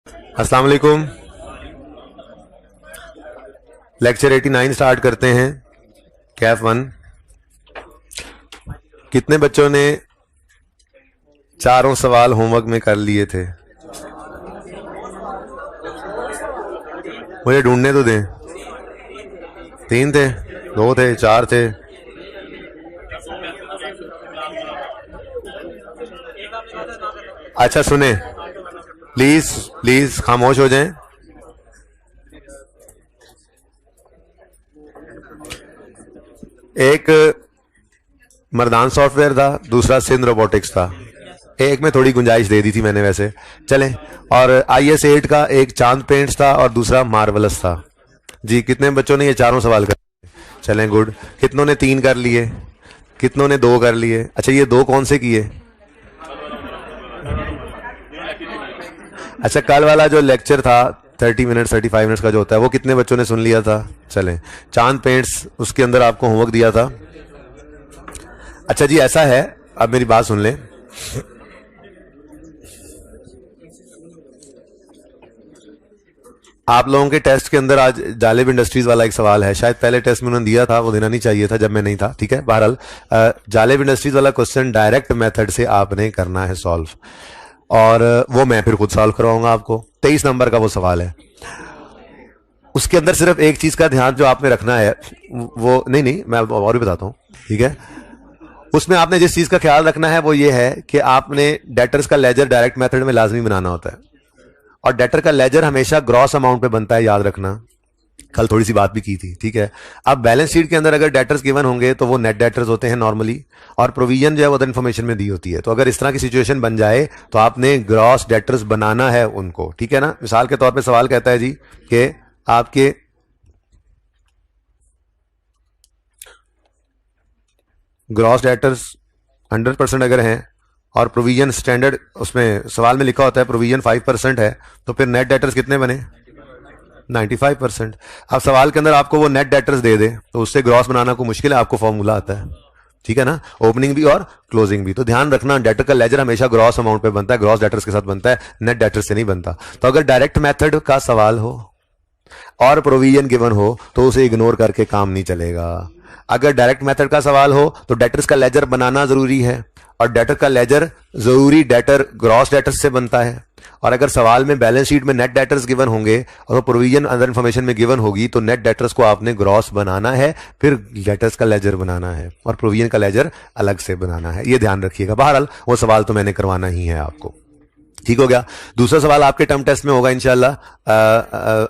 अस्सलाम वालेकुम। Lecture 89 start करते हैं। कैफ 1। कितने बच्चों ने चारों सवाल होमवर्क में कर लिए थे? मुझे ढूंढने तो दें। 3 थे, 2 थे, 4 थे। अच्छा सुने, प्लीज प्लीज खामोश हो जाएं। एक मर्दान सॉफ्टवेयर था, दूसरा सिंध रोबोटिक्स था। एक में थोड़ी गुंजाइश दे दी थी मैंने वैसे, चलें। और IS-8 का एक चांद पेंट्स था और दूसरा मार्वलस था। जी, कितने बच्चों ने ये चारों सवाल कर लिए? चलें, गुड। कितनों ने 3 कर लिए? कितनों ने 2 कर लिए? अच्छा, ये 2 कौन से किए? अच्छा, कल वाला जो लेक्चर था 30 मिनट 35 मिनट्स का जो होता है, वो कितने बच्चों ने सुन लिया था? चलें। चांद पेंट्स, उसके अंदर आपको होमवर्क दिया था। अच्छा जी, ऐसा है, अब मेरी बात सुन लें। आप लोगों के टेस्ट के अंदर आज जालिब इंडस्ट्रीज वाला एक सवाल है। शायद पहले टेस्ट में उन्होंने दिया था, वो देना नहीं चाहिए था जब मैं नहीं था, ठीक है। बहरहाल जालिब इंडस्ट्रीज वाला क्वेश्चन डायरेक्ट मेथड से आपने करना है सॉल्व, और वो मैं फिर खुद सॉल्व करवाऊंगा आपको। 23 नंबर का वो सवाल है। उसके अंदर सिर्फ एक चीज का ध्यान जो आपने रखना है, वो नहीं मैं और भी बताता हूं, ठीक है। उसमें आपने जिस चीज का ख्याल रखना है वो ये है कि आपने डेटर्स का लेजर डायरेक्ट मेथड में लाजमी बनाना होता है, और डेटर का लेजर हमेशा ग्रॉस अमाउंट पे बनता है, याद रखना। कल थोड़ी सी बात भी की थी, ठीक है। अब बैलेंस शीट के अंदर अगर डेटर्स गिवन होंगे तो वो नेट डेटर्स होते हैं नॉर्मली, और प्रोविजन जो है वो अदर इन्फॉर्मेशन में दी होती है। तो अगर इस तरह की सिचुएशन बन जाए तो आपने ग्रॉस डेटर्स बनाना है उनको, ठीक है ना। मिसाल के तौर पे सवाल कहता है जी कि आपके ग्रॉस डेटर्स 100% अगर हैं और प्रोविजन स्टैंडर्ड, उसमें सवाल में लिखा होता है प्रोविजन 5% है, तो फिर नेट डेटर्स कितने बने? 95%। अब सवाल के अंदर आपको वो नेट डेटर्स दे दे तो उससे ग्रॉस बनाना को मुश्किल है, आपको फॉर्मूला आता है, ठीक है ना, ओपनिंग भी और क्लोजिंग भी। तो ध्यान रखना, डेटर का लेजर हमेशा ग्रॉस अमाउंट पे बनता है, ग्रॉस डेटर्स के साथ बनता है, नेट डेटर्स से नहीं बनता। तो अगर डायरेक्ट मेथड का सवाल हो और प्रोविजन गिवन हो तो उसे इग्नोर करके काम नहीं चलेगा। अगर डायरेक्ट मेथड का सवाल हो तो डेटर्स का लेजर बनाना जरूरी है, और डेटर का लेजर जरूरी डेटर ग्रॉस डेटर्स से बनता है। और अगर सवाल में बैलेंस शीट में नेट डेटर्स गिवन होंगे और प्रोविजन अदर इंफॉर्मेशन में गिवन होगी तो नेट डेटर्स को आपने ग्रॉस बनाना है, फिर डेटर्स का लेजर बनाना है, और प्रोविजन का लेजर अलग से बनाना है। ये ध्यान रखिएगा। बहरहाल वो सवाल तो मैंने करवाना ही है आपको, ठीक हो गया। दूसरा सवाल आपके टर्म टेस्ट में होगा इंशाल्लाह,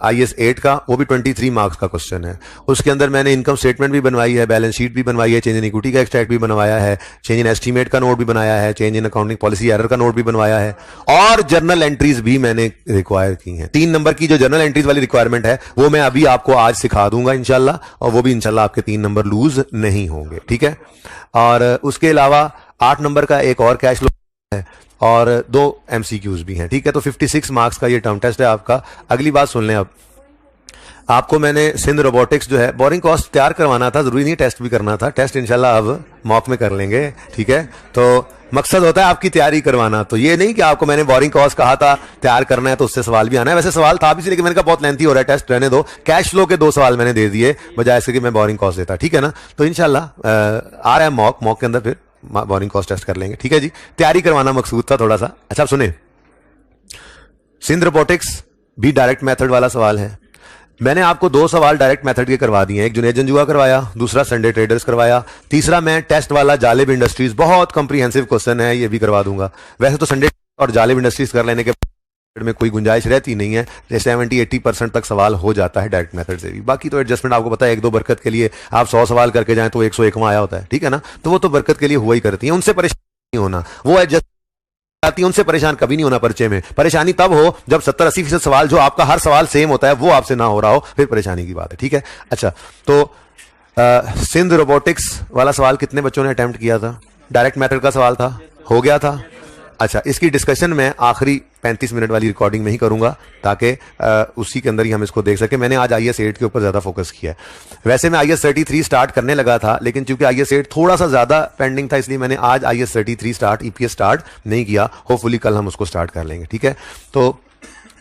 IS-8 का, वो भी 23 मार्क्स का क्वेश्चन है। उसके अंदर मैंने इनकम स्टेटमेंट भी बनवाई है, बैलेंस शीट भी बनवाई है, चेंज इन इक्विटी का एक्सट्रैक्ट भी बनवाया है, चेंज इन एस्टीमेट का नोट भी बनाया है, change in accounting policy error का नोट भी बनवाया है, और जर्नल एंट्रीज भी मैंने रिक्वायर की हैं। 3 नंबर की जो जर्नल एंट्रीज वाली रिक्वायरमेंट है वो मैं अभी आपको आज सिखा दूंगा इंशाल्लाह, और वो भी इंशाल्लाह आपके 3 नंबर लूज नहीं होंगे, ठीक है। और उसके अलावा 8 नंबर का एक और कैश फ्लो है, और 2 MCQs भी हैं, ठीक है। तो 56 मार्क्स का ये टर्म टेस्ट है आपका। अगली बात सुन लें, अब आपको मैंने सिंध रोबोटिक्स जो है बोरिंग कॉस्ट तैयार करवाना था, जरूरी नहीं टेस्ट भी करना था, टेस्ट इंशाल्लाह अब मॉक में कर लेंगे, ठीक है। तो मकसद होता है आपकी तैयारी करवाना, तो ये नहीं कि आपको मैंने बोरिंग कॉस्ट कहा था तैयार करना है तो उससे सवाल भी आना है। वैसे सवाल था भी, लेकिन मैंने कहा बहुत लेंथी हो रहा है टेस्ट, रहने दो। कैश फ्लो के 2 सवाल मैंने दे दिए बजाय इसके कि मैं बोरिंग कॉस्ट देता, ठीक है ना। तो इंशाल्लाह आ रहा है मॉक के अंदर फिर बोरिंग कॉस्ट टेस्ट कर लेंगे, ठीक है जी। तैयारी करवाना मकसूद था थोड़ा सा। अच्छा, आप सुने, सिंध रोबोटिक्स भी डायरेक्ट मेथड वाला सवाल है। मैंने आपको 2 सवाल डायरेक्ट मेथड के करवा दिए हैं, एक जुनैद जंजुआ करवाया, दूसरा संडे ट्रेडर्स करवाया, तीसरा मैं टेस्ट वाला जालिब इंडस्ट्रीज, बहुत कॉम्प्रिहेंसिव क्वेश्चन है, ये भी करवा दूंगा। वैसे तो संडे और जालिब इंडस्ट्रीज कर लेने के में कोई गुंजाइश रहती नहीं है, 70-80% तक सवाल हो जाता है डायरेक्ट मेथड से भी। बाकी तो एडजस्टमेंट आपको पता है, 1-2 बरकत के लिए आप 100 सवाल करके जाएं तो 101वां आया होता है, ठीक है ना। तो वो तो बरकत के लिए हुआ ही करती है, उनसे परेशान नहीं होना, वो एडजस्ट आती है, उनसे परेशान कभी नहीं होना। परिचय में परेशानी तब हो जब 70-80% सवाल जो आपका हर सवाल सेम होता है वो आपसे ना हो रहा हो, फिर परेशानी की बात है, ठीक है। अच्छा, तो सिंध रोबोटिक्स वाला सवाल कितने बच्चों ने अटेम्प्ट किया था? डायरेक्ट मेथड का सवाल था, हो गया था। अच्छा, इसकी डिस्कशन मैं आखिरी 35 मिनट वाली रिकॉर्डिंग में ही करूंगा ताकि उसी के अंदर ही हम इसको देख सके। मैंने आज IS-8 के ऊपर ज्यादा फोकस किया है। वैसे मैं IS-33 स्टार्ट करने लगा था, लेकिन चूंकि IS-8 थोड़ा सा ज्यादा पेंडिंग था, इसलिए मैंने आज IS-33 स्टार्ट EPS स्टार्ट नहीं किया। होपफुली कल हम उसको स्टार्ट कर लेंगे, ठीक है। तो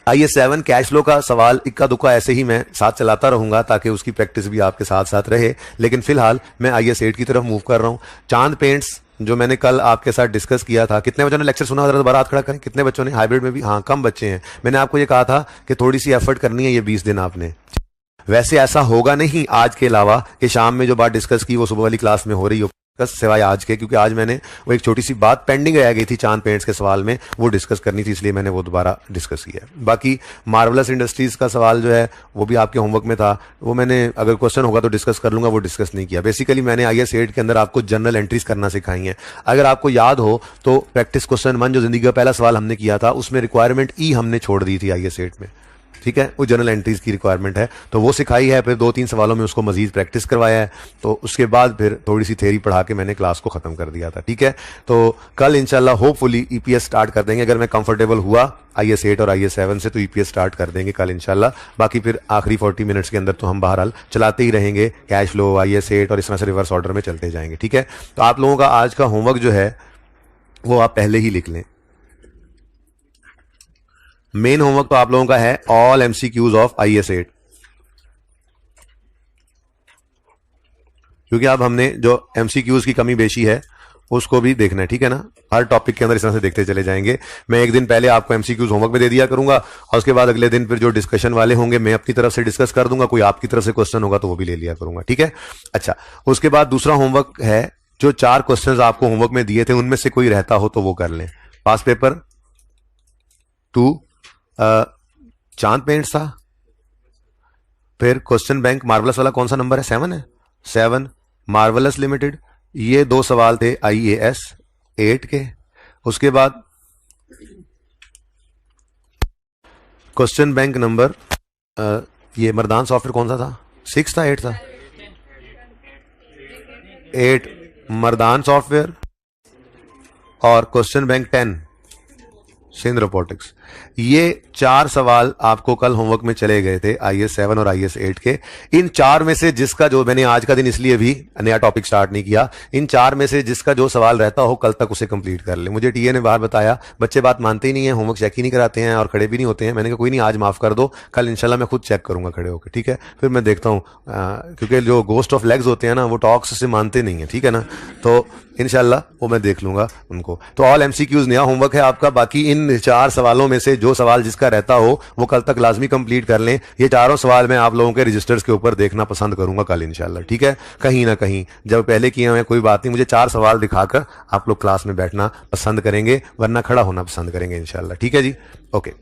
IS7 कैश फ्लो का सवाल इक्का दुक्का ऐसे ही मैं साथ चलाता रहूंगा ताकि उसकी प्रैक्टिस भी आपके साथ साथ रहे, लेकिन फिलहाल मैं IS8 की तरफ मूव कर रहा हूं। चांद पेंट्स जो मैंने कल आपके साथ डिस्कस किया था, कितने बच्चों ने लेक्चर सुना, जरा दोबारा हाथ खड़ा करें, कितने बच्चों ने? हाइब्रिड में भी हाँ कम बच्चे हैं। मैंने आपको ये कहा था कि थोड़ी सी एफर्ट करनी है ये 20 दिन आपने। वैसे ऐसा होगा नहीं आज के अलावा कि शाम में जो बात डिस्कस की वो सुबह वाली क्लास में हो रही हो, सिवाय आज के, क्योंकि आज मैंने वो एक छोटी सी बात पेंडिंग रह गई थी चांद पेंट्स के सवाल में, वो डिस्कस करनी थी, इसलिए मैंने वो दोबारा डिस्कस किया। बाकी मार्वलस इंडस्ट्रीज का सवाल जो है वो भी आपके होमवर्क में था, वो मैंने अगर क्वेश्चन होगा तो डिस्कस कर लूंगा, वो डिस्कस नहीं किया। बेसिकली मैंने IS8 के अंदर आपको जनरल एंट्रीज करना सिखाई हैं। अगर आपको याद हो तो प्रैक्टिस क्वेश्चन 1 जो जिंदगी का पहला सवाल हमने किया था उसमें रिक्वायरमेंट ई हमने छोड़ दी थी IS8 में, ठीक है, वो जनरल एंट्रीज की रिक्वायरमेंट है, तो वो सिखाई है। फिर 2-3 सवालों में उसको मजीद प्रैक्टिस करवाया है, तो उसके बाद फिर थोड़ी सी थ्योरी पढ़ा के मैंने क्लास को खत्म कर दिया था, ठीक है। तो कल इंशाल्लाह होपफुली EPS स्टार्ट कर देंगे, अगर मैं कंफर्टेबल हुआ IS8 और IS7 से तो EPS स्टार्ट कर देंगे कल इंशाल्लाह। बाकी फिर आखिरी 40 मिनट्स के अंदर तो हम बहरहाल चलाते ही रहेंगे, कैश फ्लो, IS8 और इस तरह से रिवर्स ऑर्डर में चलते जाएंगे, ठीक है। तो आप लोगों का आज का होमवर्क जो है वो आप पहले ही लिख लें। मेन होमवर्क तो आप लोगों का है ऑल MCQs ऑफ IS8, क्योंकि अब हमने जो MCQs की कमी बेशी है उसको भी देखना है, ठीक है ना। हर टॉपिक के अंदर इस तरह से देखते चले जाएंगे। मैं एक दिन पहले आपको MCQs होमवर्क में दे दिया करूंगा और उसके बाद अगले दिन फिर जो डिस्कशन वाले होंगे मैं अपनी तरफ से डिस्कस कर दूंगा, कोई आपकी तरफ से क्वेश्चन होगा तो वो भी ले लिया करूंगा, ठीक है। अच्छा, उसके बाद दूसरा होमवर्क है, जो 4 क्वेश्चन आपको होमवर्क में दिए थे उनमें से कोई रहता हो तो वो कर लें। पास पेपर 2 चांद पेंट्स था, फिर क्वेश्चन बैंक मार्वलस वाला कौन सा नंबर है? 7 है, 7 मार्वलस लिमिटेड, ये 2 सवाल थे IAS 8 के। उसके बाद क्वेश्चन बैंक नंबर ये मर्दान सॉफ्टवेयर कौन सा था? 6 था, 8 था? 8 मर्दान सॉफ्टवेयर और क्वेश्चन बैंक 10 सिंध रोबोटिक्स। ये 4 सवाल आपको कल होमवर्क में चले गए थे IS7 और IS8 के। इन 4 में से जिसका जो, मैंने आज का दिन इसलिए भी नया टॉपिक स्टार्ट नहीं किया, इन 4 में से जिसका जो सवाल रहता हो कल तक उसे कंप्लीट कर ले। मुझे टीए ने बाहर बताया बच्चे बात मानते ही नहीं है, होमवर्क चेक ही नहीं कराते हैं और खड़े भी नहीं होते हैं। मैंने कहा कोई नहीं, आज माफ कर दो, कल इंशाल्लाह मैं खुद चेक करूंगा खड़े होकर, ठीक है। फिर मैं देखता हूँ, क्योंकि जो गोस्ट ऑफ लेग्स होते हैं ना वो टॉक्स से मानते नहीं है, ठीक है ना, तो इंशाल्लाह वो मैं देख लूंगा उनको। तो ऑल MCQs नया होमवर्क है आपका। बाकी इन 4 सवालों में से जो सवाल जिसका रहता हो वो कल तक लाजमी कंप्लीट कर लें। ये चारों सवाल मैं आप लोगों के रजिस्टर्स के ऊपर देखना पसंद करूंगा कल इंशाल्लाह, ठीक है। कहीं ना कहीं जब पहले किए हुए कोई बात नहीं, मुझे 4 सवाल दिखाकर आप लोग क्लास में बैठना पसंद करेंगे, वरना खड़ा होना पसंद करेंगे इंशाल्लाह, ठीक है जी, ओके।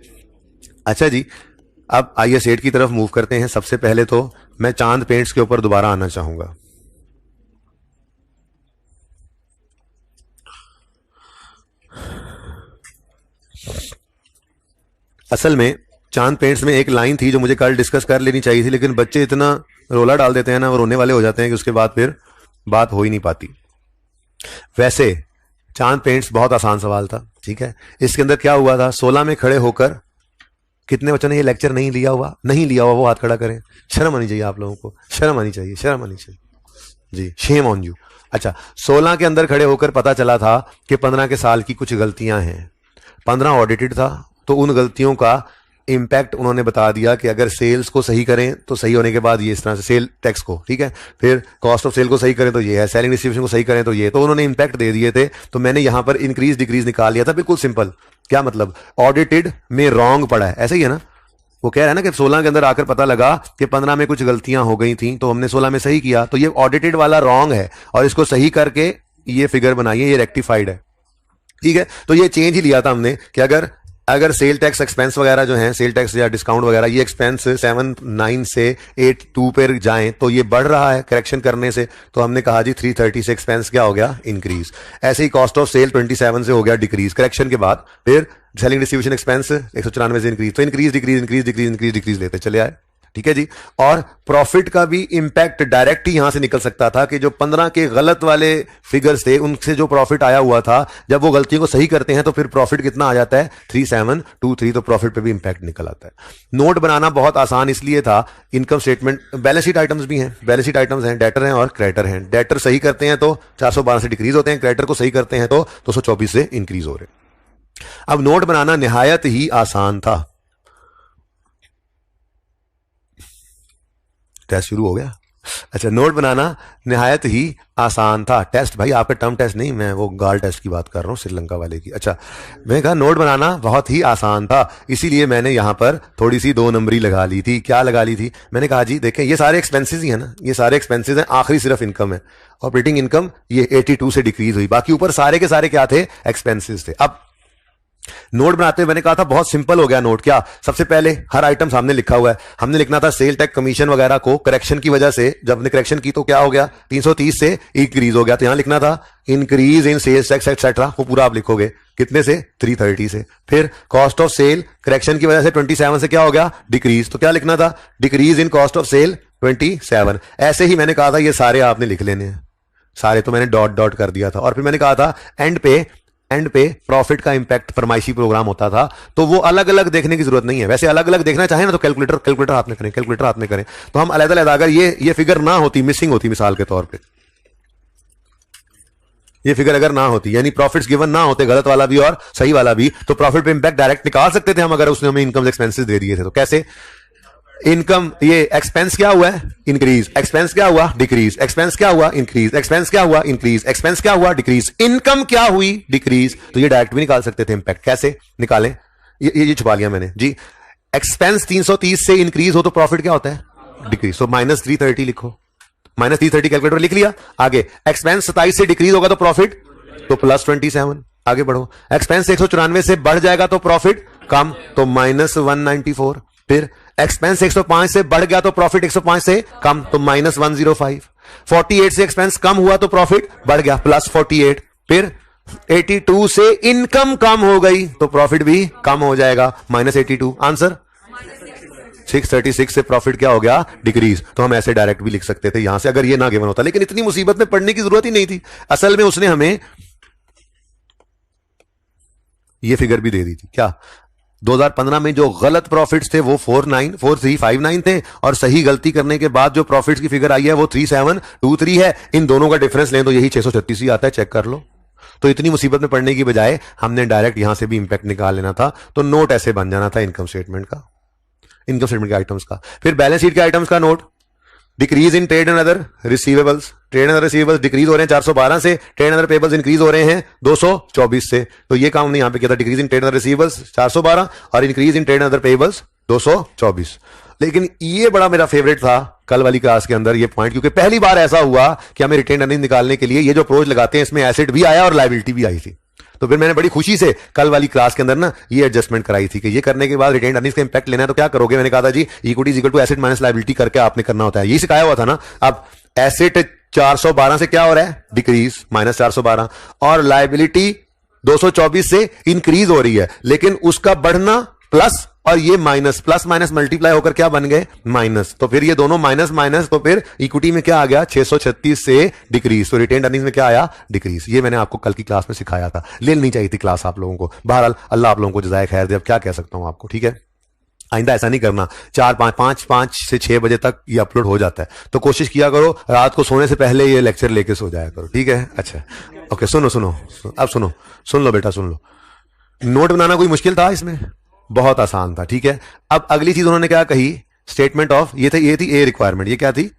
अच्छा जी, अब IS8 की तरफ मूव करते हैं। सबसे पहले तो मैं चांद पेंट्स के ऊपर दोबारा आना चाहूंगा। असल में चांद पेंट्स में एक लाइन थी जो मुझे कल डिस्कस कर लेनी चाहिए थी, लेकिन बच्चे इतना रोला डाल देते हैं ना, वो रोने वाले हो जाते हैं कि उसके बाद फिर बात हो ही नहीं पाती। वैसे चांद पेंट्स बहुत आसान सवाल था, ठीक है। इसके अंदर क्या हुआ था, 16 में खड़े होकर कितने बच्चों ने ये लेक्चर नहीं लिया हुआ? नहीं लिया हुआ वो हाथ खड़ा करें। शर्म आनी चाहिए आप लोगों को, शर्म आनी चाहिए, शर्म आनी चाहिए जी, शेम ऑन यू। अच्छा, 16 के अंदर खड़े होकर पता चला था कि 15 के साल की कुछ गलतियां हैं। 15 ऑडिटेड था, तो उन गलतियों का इंपैक्ट उन्होंने बता दिया कि अगर सेल्स को सही करें तो सही होने के बाद ये इस तरह से, सेल टैक्स को, ठीक है, फिर कॉस्ट ऑफ सेल को सही करें तो ये है, सेलिंग डिस्ट्रीब्यूशन को सही करें तो ये, तो उन्होंने इंपैक्ट दे दिए थे। तो मैंने यहां पर इंक्रीज डिक्रीज निकाल लिया था, बिल्कुल सिंपल। क्या मतलब? ऑडिटेड में रॉन्ग पड़ा है, ऐसे ही है ना। वो कह रहा है ना कि 16 के अंदर आकर पता लगा कि 15 में कुछ गलतियां हो गई थी, तो हमने 16 में सही किया, तो ये ऑडिटेड वाला रॉन्ग है और इसको सही करके ये फिगर बनाइए, ये रेक्टिफाइड है, ठीक है। तो ये चेंज ही लिया था हमने कि अगर सेल टैक्स एक्सपेंस वगैरह जो है, सेल टैक्स या डिस्काउंट वगैरह, ये एक्सपेंस 7.9 से 8.2 पर जाएं तो ये बढ़ रहा है करेक्शन करने से, तो हमने कहा जी 330 से एक्सपेंस क्या हो गया? इंक्रीज। ऐसे ही कॉस्ट ऑफ सेल 27 से हो गया डिक्रीज करेक्शन के बाद, फिर सेलिंग डिस्ट्रीब्यूशन एक्सपेंस 194 से इंक्रीज, तो increase decrease increase decrease increase decrease लेते चले आए, ठीक है जी। और प्रॉफिट का भी इंपैक्ट डायरेक्ट ही यहां से निकल सकता था कि जो 15 के गलत वाले फिगर्स थे उनसे जो प्रॉफिट आया हुआ था, जब वो गलतियों को सही करते हैं तो फिर प्रॉफिट कितना आ जाता है? 3723, तो प्रॉफिट पे भी इंपैक्ट निकल आता है। नोट बनाना बहुत आसान इसलिए था, income statement, balance sheet items भी हैं, बैलेंस शीट आइटम्स हैं, डेटर हैं और क्रेडिटर हैं। डेटर सही करते हैं तो 412 से डिक्रीज होते हैं, क्रेडिटर को सही करते हैं तो 224 से इंक्रीज हो रहे हैं। अब नोट बनाना निहायत ही आसान था, टेस्ट शुरू हो गया। अच्छा, नोट बनाना निहायत ही आसान था। टेस्ट भाई आपका टर्म टेस्ट नहीं, मैं वो गाल टेस्ट की बात कर रहा हूँ, श्रीलंका वाले की। अच्छा, मैंने कहा नोट बनाना बहुत ही आसान था, इसीलिए मैंने यहां पर थोड़ी सी 2 नंबरी लगा ली थी। क्या लगा ली थी? मैंने कहा जी देखें, ये सारे एक्सपेंसेस ही है ना, ये सारे एक्सपेंसेस हैं, आखिरी सिर्फ इनकम है। ऑपरेटिंग इनकम ये 82 से डिक्रीज हुई, बाकी ऊपर सारे के सारे क्या थे? एक्सपेंसेस थे। अब नोट बनाते हुए मैंने कहा था बहुत सिंपल हो गया नोट। क्या? सबसे पहले हर आइटम सामने लिखा हुआ है, हमने लिखना था सेल टैक्स कमीशन वगैरह को करेक्शन की वजह से, जब हमने करेक्शन की तो क्या हो गया? 330 से इंक्रीज हो गया, तो यहां लिखना था increase in sales tax etcetera, वो पूरा आप लिखोगे। कितने से? 330 से। फिर कॉस्ट ऑफ सेल करेक्शन की वजह से 27 से क्या हो गया? डिक्रीज, तो क्या लिखना था? Decrease in cost of sale 27। ऐसे ही मैंने कहा था ये सारे आपने लिख लेने हैं, सारे तो मैंने डॉट डॉट कर दिया था। और फिर मैंने कहा था एंड पे प्रॉफिट का इंपैक्ट फरमाइशी प्रोग्राम होता था, तो वो अलग अलग देखने की जरूरत नहीं है। वैसे अलग अलग देखना चाहे ना तो कैलकुलेटर हाथ में करें, कैलकुलेटर हाथ में करें, तो हम अलग अलग, अगर ये फिगर ना होती, मिसिंग होती मिसाल के तौर पे, ये फिगर अगर ना होती, यानी प्रॉफिट्स गिवन ना होते, गलत वाला भी और सही वाला भी, तो प्रॉफिट पे इंपैक्ट डायरेक्ट निकाल सकते थे हम, अगर उसने हमें इनकम एक्सपेंसेस दे दिए थे। तो कैसे? इनकम, ये एक्सपेंस क्या हुआ है? इंक्रीज। एक्सपेंस क्या हुआ? डिक्रीज। एक्सपेंस क्या हुआ? इंक्रीज। एक्सपेंस क्या हुआ? इंक्रीज। एक्सपेंस क्या हुआ? डिक्रीज। इनकम क्या हुई? डिक्रीज। तो ये डायरेक्ट भी निकाल सकते थे इंपैक्ट। कैसे निकालें? ये छुपा लिया मैंने जी। एक्सपेंस 330 से इंक्रीज हो तो प्रॉफिट क्या होता है? डिक्रीज। तो -330 लिखो, -330 कैलकुलेटर लिख लिया। आगे एक्सपेंस 27 से डिक्रीज होगा तो प्रॉफिट, तो +27। आगे बढ़ो, एक्सपेंस 194 से बढ़ जाएगा तो प्रॉफिट कम, तो -194। फिर एक्सपेंस 105 से बढ़ गया तो प्रॉफिट 105 से कम, तो -105। 48 से एक्सपेंस कम हुआ तो प्रॉफिट बढ़ गया, +48। फिर 82 से इनकम कम हो गई तो प्रॉफिट भी कम हो जाएगा, -82। आंसर 636 से प्रॉफिट क्या हो गया? डिक्रीज। तो हम ऐसे डायरेक्ट भी लिख सकते थे यहां से, अगर ये ना गिवन होता, लेकिन इतनी मुसीबत में पढ़ने की जरूरत ही नहीं थी। असल में उसने हमें ये फिगर भी दे दी थी। क्या? 2015 में जो गलत प्रॉफिट्स थे वो 4359 थे, और सही गलती करने के बाद जो प्रॉफिट्स की फिगर आई है वो 3723 है। इन दोनों का डिफरेंस लें तो यही 636 ही आता है, चेक कर लो। तो इतनी मुसीबत में पड़ने की बजाय हमने डायरेक्ट यहां से भी इंपैक्ट निकाल लेना था, तो नोट ऐसे बन जाना था इनकम स्टेटमेंट का, इनकम स्टेटमेंट के आइटम्स का। फिर बैलेंस शीट के आइटम्स का note, decrease in trade and other receivables. Trade and other receivables decrease हो रहे हैं 412 से, trade and other payables increase हो रहे हैं 224 से। तो ये काम नहीं यहां पे किया था, decrease in trade and other receivables 412 और increase in trade and other payables 224। लेकिन ये बड़ा मेरा फेवरेट था कल वाली क्लास के अंदर ये पॉइंट, क्योंकि पहली बार ऐसा हुआ कि हमें रिटेन अर्निंग निकालने के लिए ये जो अप्रोच लगाते हैं इसमें एसेट भी आया और लायबिलिटी भी आई थी। तो फिर मैंने बड़ी खुशी से कल वाली क्लास के अंदर ना ये एडजस्टमेंट कराई थी कि ये करने के बाद रिटेन अर्निंग्स का इंपैक्ट लेना है तो क्या करोगे। मैंने कहा था जी equity is equal to asset minus liability करके आपने करना होता है, यही सिखाया हुआ था ना। अब एसेट 412 से क्या हो रहा है? डिक्रीज, -412, और लायबिलिटी 224 से इंक्रीज हो रही है, लेकिन उसका बढ़ना प्लस और ये माइनस, प्लस माइनस मल्टीप्लाई होकर क्या बन गए? माइनस। तो फिर ये दोनों माइनस माइनस, तो फिर इक्विटी में क्या आ गया? 636 से डिक्रीज। तो रिटेन अर्निंग्स में क्या आया? डिक्रीज। ये मैंने आपको कल की क्लास में सिखाया था, ले लेनी चाहिए थी क्लास आप लोगों को। बहरहाल अल्लाह आप लोगों को जज़ाए खैर दे, अब क्या कह सकता हूं आपको, ठीक है। आइंदा ऐसा नहीं करना। 5 से 6 बजे तक ये अपलोड हो जाता है, तो कोशिश किया करो रात को सोने से पहले ये लेक्चर लेके सो जाया करो, ठीक है। अच्छा ओके, सुनो अब सुन लो बेटा, सुन लो। नोट बनाना कोई मुश्किल था इसमें? बहुत आसान था, ठीक है। अब अगली चीज उन्होंने क्या कही? स्टेटमेंट ऑफ, ये थी ए रिक्वायरमेंट। ये क्या थी?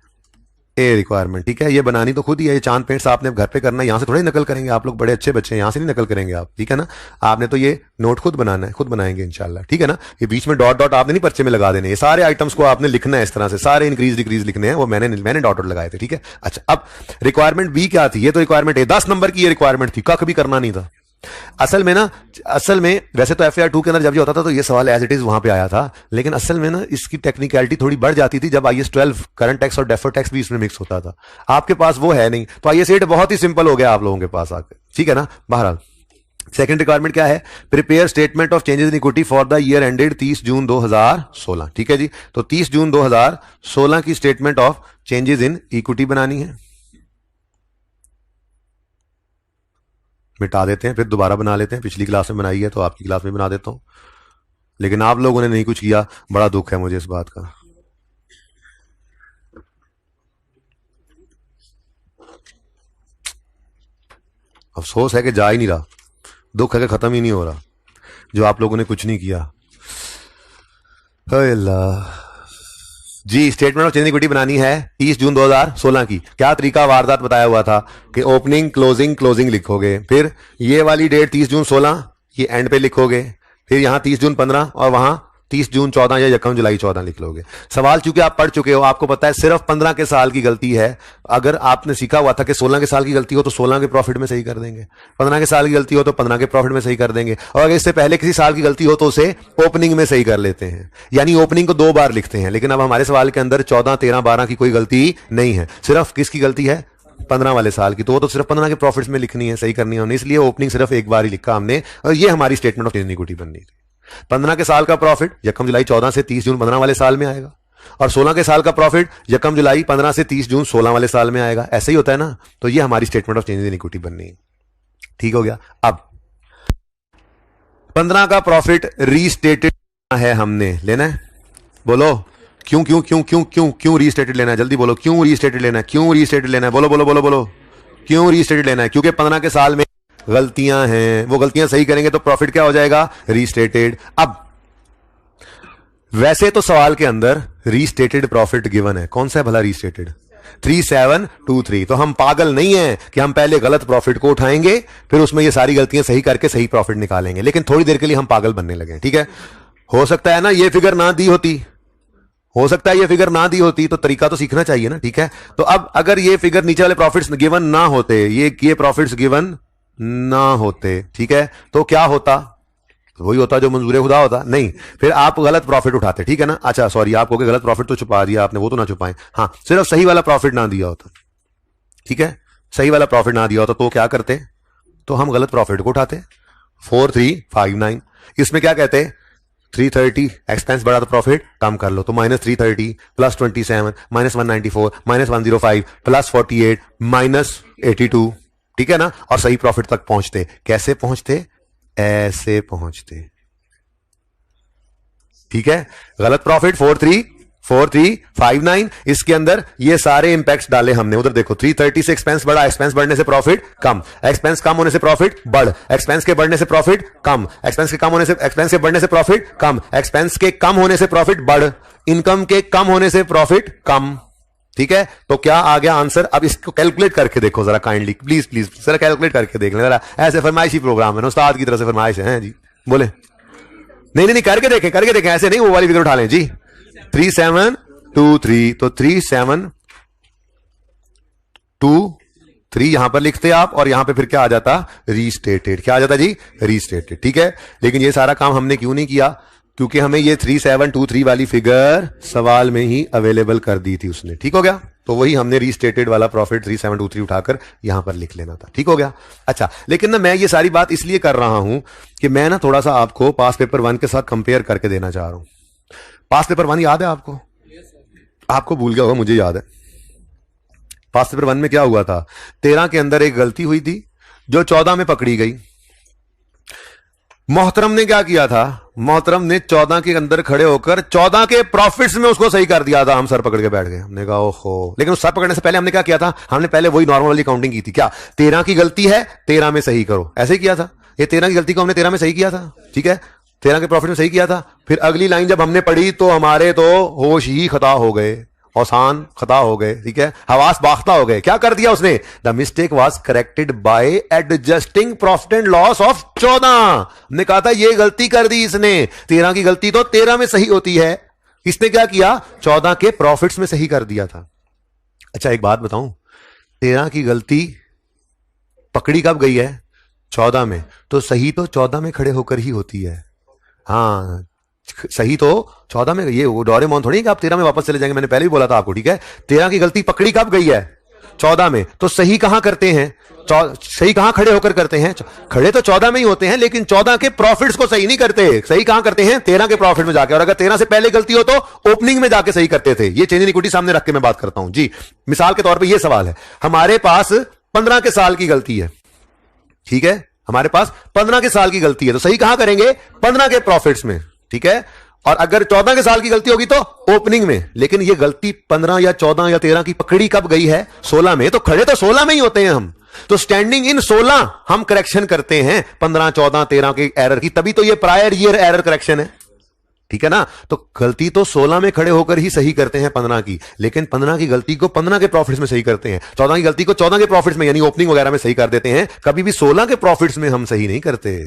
ए रिक्वायरमेंट, ठीक है। ये बनानी तो खुद ही है, ये चांद पेंट्स आपने घर पे करना है, यहां से थोड़ी नकल करेंगे आप लोग, बड़े अच्छे बच्चे हैं, यहां से नहीं नकल करेंगे आप, ठीक है ना। आपने तो ये नोट खुद बनाना है, खुद बनाएंगे इंशाल्लाह, ठीक है ना। ये बीच में डॉट डॉट आपने नहीं पर्चे में लगा देने, ये सारे आइटम्स को आपने लिखना है इस तरह से, सारे इंक्रीज डिक्रीज लिखने हैं, वो मैंने डॉट डॉट लगाए थे, ठीक है। अच्छा, अब रिक्वायरमेंट बी क्या थी? ये तो रिक्वायरमेंट ए 10 नंबर की ये रिक्वायरमेंट थी, कख भी करना नहीं था। असल में वैसे तो FAR 2 के अंदर जब ये होता था तो ये सवाल एज इट इज वहां पे आया था, लेकिन असल में ना इसकी टेक्निकलिटी थोड़ी बढ़ जाती थी जब IAS 12 करंट टैक्स और डेफर्ड टैक्स भी इसमें मिक्स होता था। आपके पास वो है नहीं, तो IAS 8 बहुत ही सिंपल हो गया आप लोगों के पास आकर, ठीक है ना। बहरहाल सेकंड रिक्वायरमेंट क्या है? Prepare statement of changes in equity for the year ended 30 जून 2016, ठीक है जी। तो 30 जून 2016 की statement of changes in equity बनानी है, मिटा देते हैं फिर दोबारा बना लेते हैं। पिछली क्लास में बनाई है तो आपकी क्लास में बना देता हूं, लेकिन आप लोगों ने नहीं कुछ किया, बड़ा दुख है मुझे इस बात का। अफसोस है कि जा ही नहीं रहा, दुख है कि खत्म ही नहीं हो रहा, जो आप लोगों ने कुछ नहीं किया। हाय अल्लाह, जी statement of change in equity बनानी है 30 जून 2016 की। क्या तरीका वारदात बताया हुआ था कि ओपनिंग क्लोजिंग क्लोजिंग लिखोगे, फिर ये वाली डेट 30 जून 16 ये एंड पे लिखोगे, फिर यहां 30 जून 15 और वहां 30 जून 14 या यकम जुलाई 14 लिख लोगे। सवाल चूंकि आप पढ़ चुके हो, आपको पता है सिर्फ 15 के साल की गलती है। अगर आपने सीखा हुआ था कि 16 के साल की गलती हो तो 16 के प्रॉफिट में सही कर देंगे, 15 के साल की गलती हो तो 15 के प्रॉफिट में सही कर देंगे, और अगर इससे पहले किसी साल की गलती हो तो उसे ओपनिंग में सही कर लेते हैं, यानी ओपनिंग को 2 बार लिखते हैं। लेकिन अब हमारे सवाल के अंदर 14, 13, 12 की कोई गलती नहीं है, सिर्फ किसकी गलती है? 15 वाले साल की। तो वो तो सिर्फ 15 के प्रॉफिट्स में लिखनी है, सही करनी है, इसलिए ओपनिंग सिर्फ एक बार ही लिखा हमने, और ये हमारी statement of change in equity बननी थी। 15 के साल का प्रॉफिट यकम जुलाई 14 से 30 जून 15 वाले साल में आएगा, और 16 के साल का प्रॉफिट यकम जुलाई 15 से 30 जून 16 वाले साल में आएगा। ऐसे ही होता है ना। तो ये हमारी statement of change in equity बननी है। ठीक हो गया। अब 15 का प्रॉफिट रीस्टेटेड है, हमने लेना है। बोलो क्यों क्यों क्यों क्यों क्यों क्यों रीस्टेटेड लेना है? जल्दी बोलो, क्यों रीस्टेटेड लेना है? क्यों रीस्टेटेड लेना है? बोलो बोलो बोलो बोलो, क्यों रीस्टेटेड लेना है? क्योंकि 15 के साल में गलतियां हैं, वो गलतियां सही करेंगे तो प्रॉफिट क्या हो जाएगा? रीस्टेटेड। अब वैसे तो सवाल के अंदर रीस्टेटेड प्रॉफिट गिवन है, कौन सा है भला रीस्टेटेड? 3723। तो हम पागल नहीं है कि हम पहले गलत प्रॉफिट को उठाएंगे फिर उसमें ये सारी गलतियां सही करके सही प्रॉफिट निकालेंगे। लेकिन थोड़ी देर के लिए हम पागल बनने लगे, ठीक है। हो सकता है ना ये फिगर ना दी होती, हो सकता है ये फिगर ना दी होती, तो तरीका तो सीखना चाहिए ना, ठीक है। तो अब अगर ये फिगर नीचे वाले प्रॉफिट्स गिवन ना होते, ये प्रॉफिट्स गिवन ना होते, ठीक है, तो क्या होता? वही होता जो मंजूर खुदा होता। नहीं, फिर आप गलत प्रॉफिट उठाते, ठीक है ना। अच्छा सॉरी, आपको गलत प्रॉफिट तो छुपा दिया आपने, वो तो ना छुपाएं। हाँ, सिर्फ सही वाला प्रॉफिट ना दिया होता, ठीक है, सही वाला प्रॉफिट ना दिया होता तो क्या करते? तो हम गलत प्रॉफिट को उठाते। 4359 इसमें क्या कहते? 330 एक्सपेंस बढ़ा तो प्रॉफिट कम कर लो, तो -330 प्लस 27 -194 -105 प्लस 48 -82, ठीक है ना। और सही प्रॉफिट तक पहुंचते। कैसे पहुंचते? ऐसे पहुंचते, ठीक है। गलत प्रॉफिट 4359, इसके अंदर ये सारे इंपैक्ट्स डाले हमने। उधर देखो 330 से एक्सपेंस बढ़ा, एक्सपेंस बढ़ने से प्रॉफिट कम, एक्सपेंस कम होने से प्रॉफिट बढ़, एक्सपेंस के बढ़ने से प्रॉफिट कम, एक्सपेंस के कम होने से, एक्सपेंस के बढ़ने से प्रॉफिट कम, एक्सपेंस के कम होने से प्रॉफिट बढ़, इनकम के कम होने से प्रॉफिट कम, ठीक है। तो क्या आ गया आंसर? अब इसको कैलकुलेट करके देखो जरा, काइंडली प्लीज प्लीज जरा कैलकुलेट करके देख लें जरा। ऐसे फरमाइशी प्रोग्राम है ना, उस्ताद की तरफ से फरमाइश है जी, बोले। नहीं नहीं नहीं, करके देखें, करके देखें, ऐसे नहीं वो वाली फिगर उठा लें जी। 3723, तो 3723 यहां पर लिखते आप, और यहां पे फिर क्या आ जाता? रीस्टेटेड। क्या आ जाता जी? रीस्टेटेड, ठीक है। लेकिन ये सारा काम हमने क्यों नहीं किया? क्योंकि हमें ये 3723 वाली फिगर सवाल में ही अवेलेबल कर दी थी उसने, ठीक हो गया। तो वही हमने रीस्टेटेड वाला प्रॉफिट 3723 उठाकर यहां पर लिख लेना था, ठीक हो गया। अच्छा, लेकिन ना मैं ये सारी बात इसलिए कर रहा हूं कि मैं ना थोड़ा सा आपको पास पेपर 1 के साथ कंपेयर करके देना चाह रहा हूं। पास पेपर 1 याद है आपको? आपको भूल गया होगा, मुझे याद है। पास पेपर 1 में क्या हुआ था? 13 के अंदर एक गलती हुई थी जो 14 में पकड़ी गई। मोहतरम ने क्या किया था? मोहतरम ने 14 के अंदर खड़े होकर 14 के प्रॉफिट्स में उसको सही कर दिया था। हम सर पकड़ के बैठ गए, हमने कहा ओहो। लेकिन उस सर पकड़ने से पहले हमने क्या किया था? हमने पहले वही नॉर्मल वाली काउंटिंग की थी। क्या 13 की गलती है, 13 में सही करो, ऐसे ही किया था। ये 13 की गलती को हमने 13 में सही किया था, ठीक है, 13 के प्रॉफिट में सही किया था। फिर अगली लाइन जब हमने पढ़ी तो हमारे तो होश ही खता हो गए, औसान खता हो गए, ठीक है, हवास बाख्ता हो गए। क्या कर दिया उसने? The mistake was corrected bye adjusting profit and loss of 14। हमने कहा था ये गलती कर दी इसने, 13 की गलती तो 13 में सही होती है, इसने क्या किया? 14 के प्रॉफिट्स में सही कर दिया था। अच्छा एक बात बताऊं, 13 की गलती पकड़ी कब गई है? 14 में। तो सही तो 14 में खड़े होकर ही होती है। हाँ, सही तो 14 में। ये वो डोरेमोन थोड़ी कि आप 13 में वापस चले जाएंगे, मैंने पहले भी बोला था आपको, ठीक है। 13 की गलती पकड़ी कब गई है? 14 में। तो सही कहां करते हैं? सही कहां खड़े होकर करते हैं? खड़े तो 14 में ही होते हैं, लेकिन 14 के प्रॉफिट्स को सही नहीं करते। सही कहां करते हैं? 13 के प्रॉफिट में जाके। और अगर 13 से पहले गलती हो तो ओपनिंग में जाके सही करते थे। ये चेंज इन इक्विटी सामने रख के मैं बात करता हूं जी। मिसाल के तौर पर यह सवाल है, हमारे पास 15 के साल की गलती है, ठीक है, हमारे पास 15 के साल की गलती है, तो सही कहां करेंगे? 15 के प्रॉफिट्स में, ठीक है। और अगर 14 के साल की गलती होगी तो ओपनिंग में। लेकिन ये गलती 15 या 14 या 13 की पकड़ी कब गई है? 16 में। तो खड़े तो 16 में ही होते हैं हम, तो स्टैंडिंग इन 16 हम करेक्शन करते हैं 15, 14, 13 के एरर की, तभी तो ये प्रायर ईयर एरर करेक्शन है। ठीक है ना। तो गलती तो 16 में खड़े होकर ही सही करते हैं 15 की, लेकिन 15 की गलती को 15 के प्रॉफिट्स में सही करते हैं, 14 की गलती को 14 के प्रॉफिट्स में यानी ओपनिंग वगैरह में सही कर देते हैं, कभी भी 16 के प्रॉफिट्स में हम सही नहीं करते।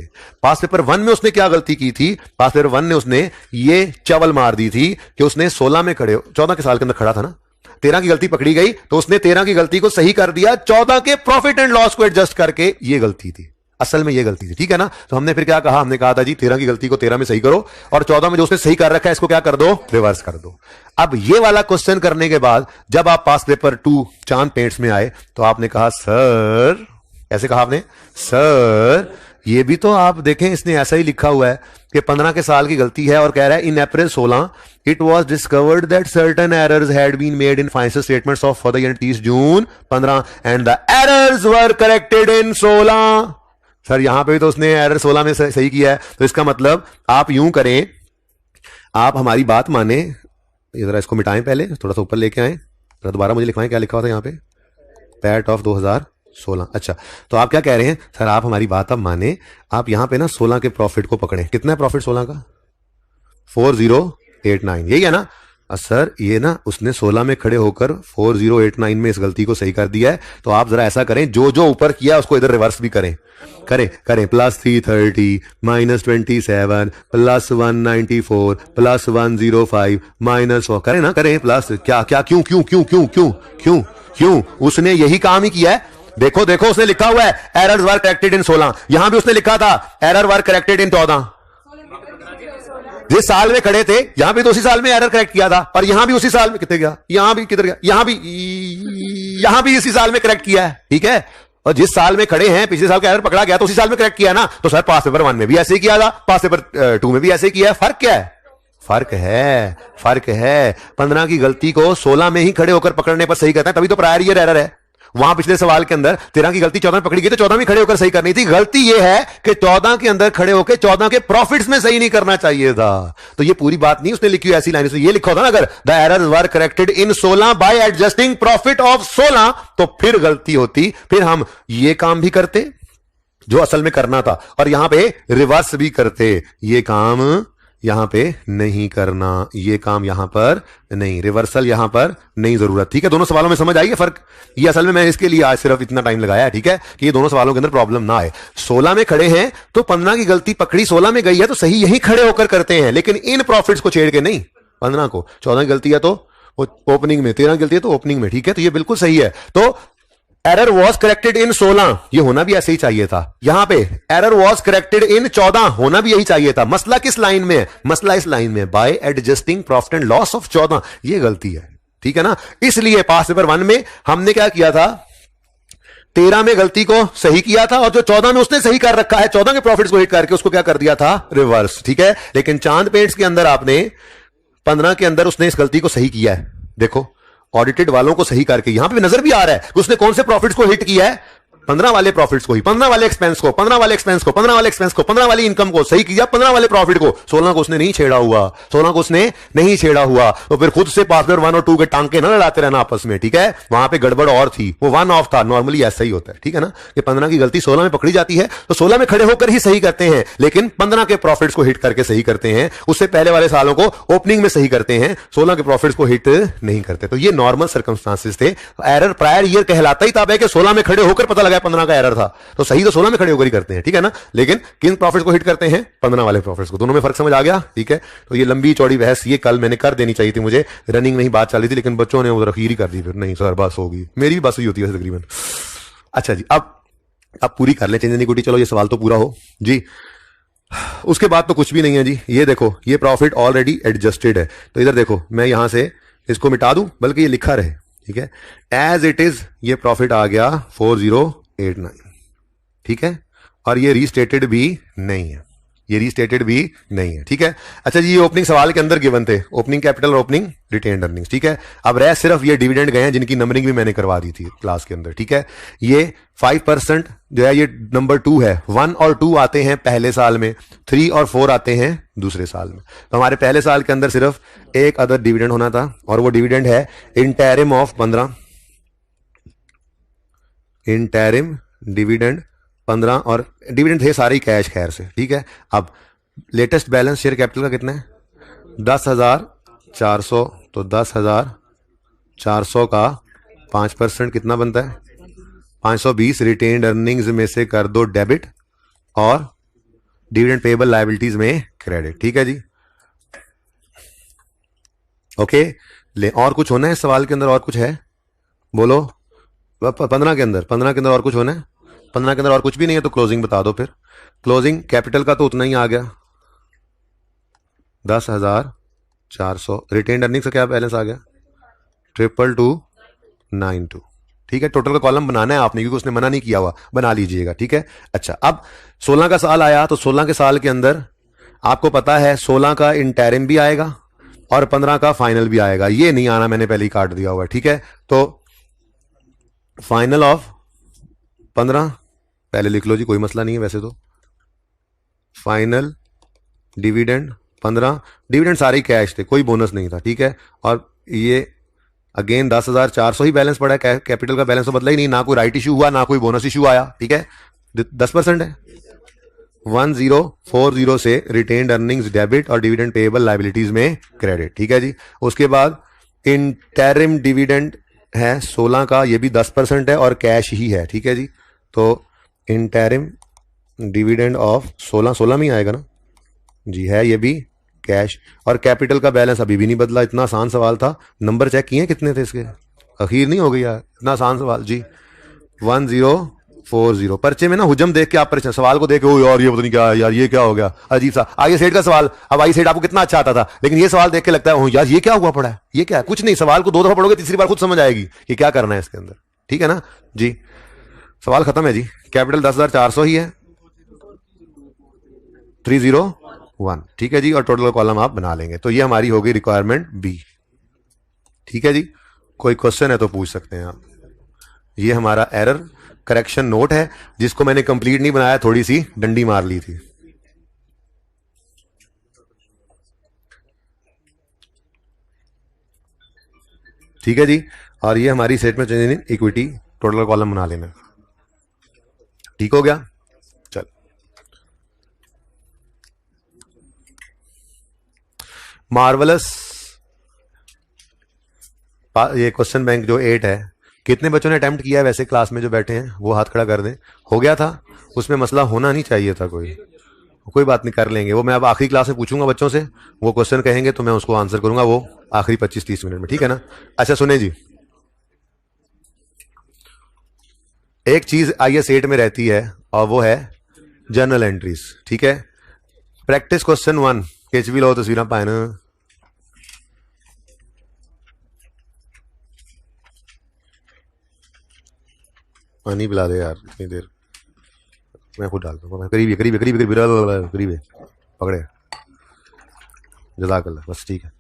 पास पेपर 1 में उसने क्या गलती की थी, पास पेपर 1 ने उसने ये चवल मार दी थी कि उसने 16 में खड़े 14 के साल के अंदर खड़ा था ना, 13 की गलती पकड़ी गई तो उसने 13 की गलती को सही कर दिया 14 के प्रॉफिट एंड लॉस को एडजस्ट करके। ये गलती थी, असल में ये गलती थी, ठीक है ना। तो हमने फिर क्या कहा, हमने कहा था जी 13 की गलती को 13 में सही करो और 14 में जो उसने सही कर रखा है इसको क्या कर दो, रिवर्स कर दो। अब ये वाला क्वेश्चन करने के बाद जब आप पास पेपर 2 चांद पेंट्स में आए तो आपने कहा सर, ऐसे कहा आपने, सर ये भी तो आप देखें इसने ऐसा ही लिखा हुआ है कि 15 के साल की गलती है और कह रहा है in April 16 it was discovered that certain errors had been made in financial statements of for the year 30 June 15 and the errors were corrected in 16। Sir यहां पे भी तो उसने एरर 16 में सही किया है, तो इसका मतलब आप यूं करें, आप हमारी बात माने, जरा इसको मिटाएं, पहले थोड़ा सा ऊपर लेके आए, जरा दोबारा मुझे लिखवाएं क्या लिखा हुआ था यहाँ पे, पैट ऑफ 2016। अच्छा, तो आप क्या कह रहे हैं, सर आप हमारी बात अब माने, आप यहां पे ना 16 के प्रॉफिट को पकड़ें। कितना है प्रॉफिट 16 का, 4089, यही है ना। सर ये ना उसने 16 में खड़े होकर 4089 में इस गलती को सही कर दिया है, तो आप जरा ऐसा करें जो जो ऊपर किया उसको इधर रिवर्स भी करें, करें +330 -27 +194 +105 -4 करें ना, करें प्लस क्या क्या क्यों क्यों क्यों क्यों क्यों क्यों क्यों उसने यही काम ही किया है। देखो देखो उसने लिखा हुआ है एरर्स वर करेक्टेड इन 16, यहां भी उसने लिखा था एरर वर करेक्टेड इन 14। जिस साल में खड़े थे यहां भी तो उसी साल में एरर करेक्ट किया था, और यहां भी उसी साल में कितने गया, यहां भी किधर गया, यहां भी इसी साल में करेक्ट किया है, ठीक है। और जिस साल में खड़े हैं पिछले साल का एरर पकड़ा गया तो उसी साल में करेक्ट किया ना। तो सर पास पेपर 1 में भी ऐसे ही किया था, पास पेपर 2 में भी ऐसे ही किया है, फर्क क्या है, फर्क है 15 की गलती को 16 में ही खड़े होकर पकड़ने पर सही करता है, तभी तो प्रायर ईयर एरर है। वहां पिछले सवाल के अंदर 13 की गलती 14 में पकड़ी गई तो 14 में खड़े होकर सही करनी थी। गलती यह है कि 14 के अंदर खड़े होकर 14 के प्रॉफिट्स में सही नहीं करना चाहिए था। तो ये पूरी बात नहीं उसने लिखी हुई ऐसी लाइन, उसने ये लिखा होता ना अगर the errors were corrected in 16 bye adjusting profit of 16, तो फिर गलती होती, फिर हम ये काम भी करते जो असल में करना था और यहां पे रिवर्स भी करते, ये काम यहां पे नहीं करना, ये काम यहां पर नहीं, रिवर्सल यहां पर नहीं जरूरत, ठीक है। दोनों सवालों में समझ आई है फर्क। ये असल में मैं इसके लिए आज सिर्फ इतना टाइम लगाया है, ठीक है, कि ये दोनों सवालों के अंदर प्रॉब्लम ना आए। 16 में खड़े हैं तो 15 की गलती पकड़ी 16 में गई है तो सही यही खड़े होकर करते हैं, लेकिन इन प्रॉफिट्स को छेड़ के नहीं। 15 को 14 की गलती है तो ओपनिंग में, 13 की गलती है तो ओपनिंग में, ठीक है। तो ये बिल्कुल सही है। तो एरर वॉज करेक्टेड इन 16, ये होना भी ऐसे ही चाहिए था। यहां पे एरर वॉज करेक्टेड इन 14 होना भी यही चाहिए था। मसला किस लाइन में है, मसला इस लाइन में bye adjusting profit and loss of 14, ये गलती है, ठीक है ना। इसलिए पास पेपर 1 में हमने क्या किया था, 13 में गलती को सही किया था और जो 14 में उसने सही कर रखा है 14 के प्रॉफिट्स को हिट करके उसको क्या कर दिया था, रिवर्स, ठीक है। लेकिन चांद पेंट्स के अंदर आपने 15 के अंदर उसने इस गलती को सही किया है। देखो ऑडिटेड वालों को सही करके यहां पे नजर भी आ रहा है उसने कौन से प्रॉफिट्स को हिट किया है, 15 वाले प्रॉफिट्स को ही, 15 वाले एक्सपेंस को, 15 वाले एक्सपेंस को, 15 वाले एक्सपेंस को, 15 वाली इनकम को सही किया, 15 वाले प्रॉफिट को, 16 को उसने नहीं छेड़ा हुआ, 16 को उसने नहीं छेड़ा हुआ। तो फिर खुद से पास पेपर 1 और 2 के टांके ना लड़ाते रहना आपस में, ठीक है। वहां पे गड़बड़ और थी, वो 1 ऑफ था, नॉर्मली ऐसा ही होता है, ठीक है ना, कि 15 की गलती 16 में पकड़ी जाती है तो 16 में खड़े होकर ही सही करते हैं, लेकिन 15 के प्रॉफिट्स को हिट करके सही करते हैं। उससे पहले वाले सालों को ओपनिंग में सही करते हैं, 16 के प्रॉफिट्स को हिट नहीं करते। तो ये नॉर्मल सर्कमस्टांसेस थे। एरर प्रायर ईयर कहलाता ही था कि 16 में खड़े होकर पता लगा 15 का एरर था, तो सही तो 16 में खड़े होकर ही करते हैं, ठीक है ना। लेकिन किन प्रॉफिट्स को हिट करते हैं, 15 वाले प्रॉफिट्स को। दोनों में फर्क समझ आ गया, ठीक है। तो ये लंबी चौड़ी बहस ये कल मैंने कर देनी चाहिए थी, मुझे रनिंग में ही बात चल रही थी, लेकिन बच्चों ने उधर अखीर ही कर दी। फिर नहीं सर बस होगी, मेरी भी बस ही होती है तकरीबन। अच्छा जी, अब पूरी कर ले चेंज एंड इक्विटी, चलो ये सवाल तो पूरा हो जी। उसके बाद तो कुछ भी नहीं है जी। ये देखो ये प्रॉफिट ऑलरेडी एडजस्टेड है, तो इधर देखो मैं यहां से इसको मिटा दूं, बल्कि ये लिखा रहे, ठीक है, एज इट इज ये प्रॉफिट आ गया 4089, ठीक है। और ये रीस्टेटेड भी नहीं है, ये रीस्टेटेड भी नहीं है, ठीक है। अच्छा जी, ये ओपनिंग सवाल के अंदर गिवन थे, ओपनिंग कैपिटल और ओपनिंग रिटेन्ड अर्निंग्स, ठीक है। अब रह सिर्फ ये डिविडेंड गए हैं जिनकी नंबरिंग भी मैंने करवा दी थी क्लास के अंदर, ठीक है। ये 5% जो है ये नंबर 2 है, 1 और 2 आते हैं पहले साल में, 3 और 4 आते हैं दूसरे साल में। तो हमारे पहले साल के अंदर सिर्फ एक अदर डिविडेंड होना था और वो डिविडेंड है इंटरिम ऑफ 15, इंटरिम डिविडेंड 15, और डिविडेंड थे सारे ही कैश खैर से, ठीक है। अब लेटेस्ट बैलेंस शेयर कैपिटल का कितना है, 10,400, तो 10,400 का 5% कितना बनता है? 520। रिटेन्ड अर्निंग्स में से कर दो डेबिट और डिविडेंड पेबल लायबिलिटीज में क्रेडिट। ठीक है जी, ओके। ले, और कुछ होना है सवाल के अंदर? और कुछ है? बोलो। 15 के अंदर, 15 के अंदर और कुछ होना है? 15 के अंदर और कुछ भी नहीं है तो क्लोजिंग बता दो फिर। क्लोजिंग कैपिटल का तो उतना ही आ गया 10,400। रिटेन्ड अर्निंग्स का क्या बैलेंस आ गया? 22292। ठीक है, टोटल का कॉलम बनाना है आपने क्योंकि उसने मना नहीं किया हुआ, बना लीजिएगा। ठीक है, अच्छा। अब 16 का साल आया तो 16 के साल के अंदर आपको पता है 16 का इंटरिम भी आएगा और 15 का फाइनल भी आएगा। ये नहीं आना, मैंने पहले ही काट दिया हुआ है। ठीक है, तो फाइनल ऑफ 15 पहले लिख लो जी, कोई मसला नहीं है वैसे तो। फाइनल डिविडेंड 15, डिविडेंड सारे ही कैश थे, कोई बोनस नहीं था। ठीक है, और ये अगेन 10,400 ही बैलेंस पड़ा है। कैपिटल का बैलेंस तो बदला ही नहीं, ना कोई राइट इशू हुआ ना कोई बोनस इशू आया। ठीक है, 10% है। 1040 से रिटेन्ड अर्निंग्स डेबिट और डिविडेंड पेएबल लायबिलिटीज में क्रेडिट। ठीक है जी, उसके बाद इंटरिम डिविडेंड है 16 का, ये भी 10% है और कैश ही है। ठीक है जी, तो इंटरिम डिविडेंड ऑफ 16 में ही आएगा ना जी, है ये भी कैश। और कैपिटल का बैलेंस अभी भी नहीं बदला। इतना आसान सवाल था, नंबर चेक किए कितने थे इसके? अखीर नहीं हो गई यार, इतना आसान सवाल जी। 1040 पर्चे में ना हुजम देख के आप परेशान, सवाल को देख के ओ यार ये पता नहीं क्या है यार, ये क्या हो गया अजीब सा। आइए सेठ का सवाल, अब आई सेठ आपको कितना अच्छा आता था, लेकिन ये सवाल देख के लगता है यार ये क्या हुआ पड़ा है, ये क्या है? कुछ नहीं, सवाल को 2 दफा पढ़ोगे तीसरी बार खुद समझ आएगी कि क्या करना है इसके अंदर। ठीक है ना जी, सवाल खत्म है जी। कैपिटल 10,400 ही है, 301। ठीक है जी, और टोटल कॉलम आप बना लेंगे। तो ये हमारी हो गई रिक्वायरमेंट बी। ठीक है जी, कोई क्वेश्चन है तो पूछ सकते हैं आप। ये हमारा एरर करेक्शन नोट है जिसको मैंने कंप्लीट नहीं बनाया, थोड़ी सी डंडी मार ली थी। ठीक है जी, और ये हमारी सेट में change in equity total column बना लेना। ठीक हो गया, चल। मार्वलस ये क्वेश्चन बैंक जो 8 है, कितने बच्चों ने अटेम्प्ट किया है वैसे क्लास में जो बैठे हैं? वो हाथ खड़ा कर दें। हो गया था, उसमें मसला होना नहीं चाहिए था कोई बात नहीं, कर लेंगे वो। मैं अब आखिरी क्लास में पूछूंगा बच्चों से, वो क्वेश्चन कहेंगे तो मैं उसको आंसर करूंगा, वो आखिरी 25-30 मिनट में। ठीक है ना? अच्छा सुने जी, एक चीज IS 8 में रहती है और वो है जर्नल एंट्रीज। ठीक है, प्रैक्टिस क्वेश्चन 1 केच भी लो तस्वीर पाए ना। पानी पिला दे यार इतनी देर, मैं खुद डालता हूँ। करीब करीब करीब करीब करीब पकड़े, जज़ाकल्लाह, बस ठीक है।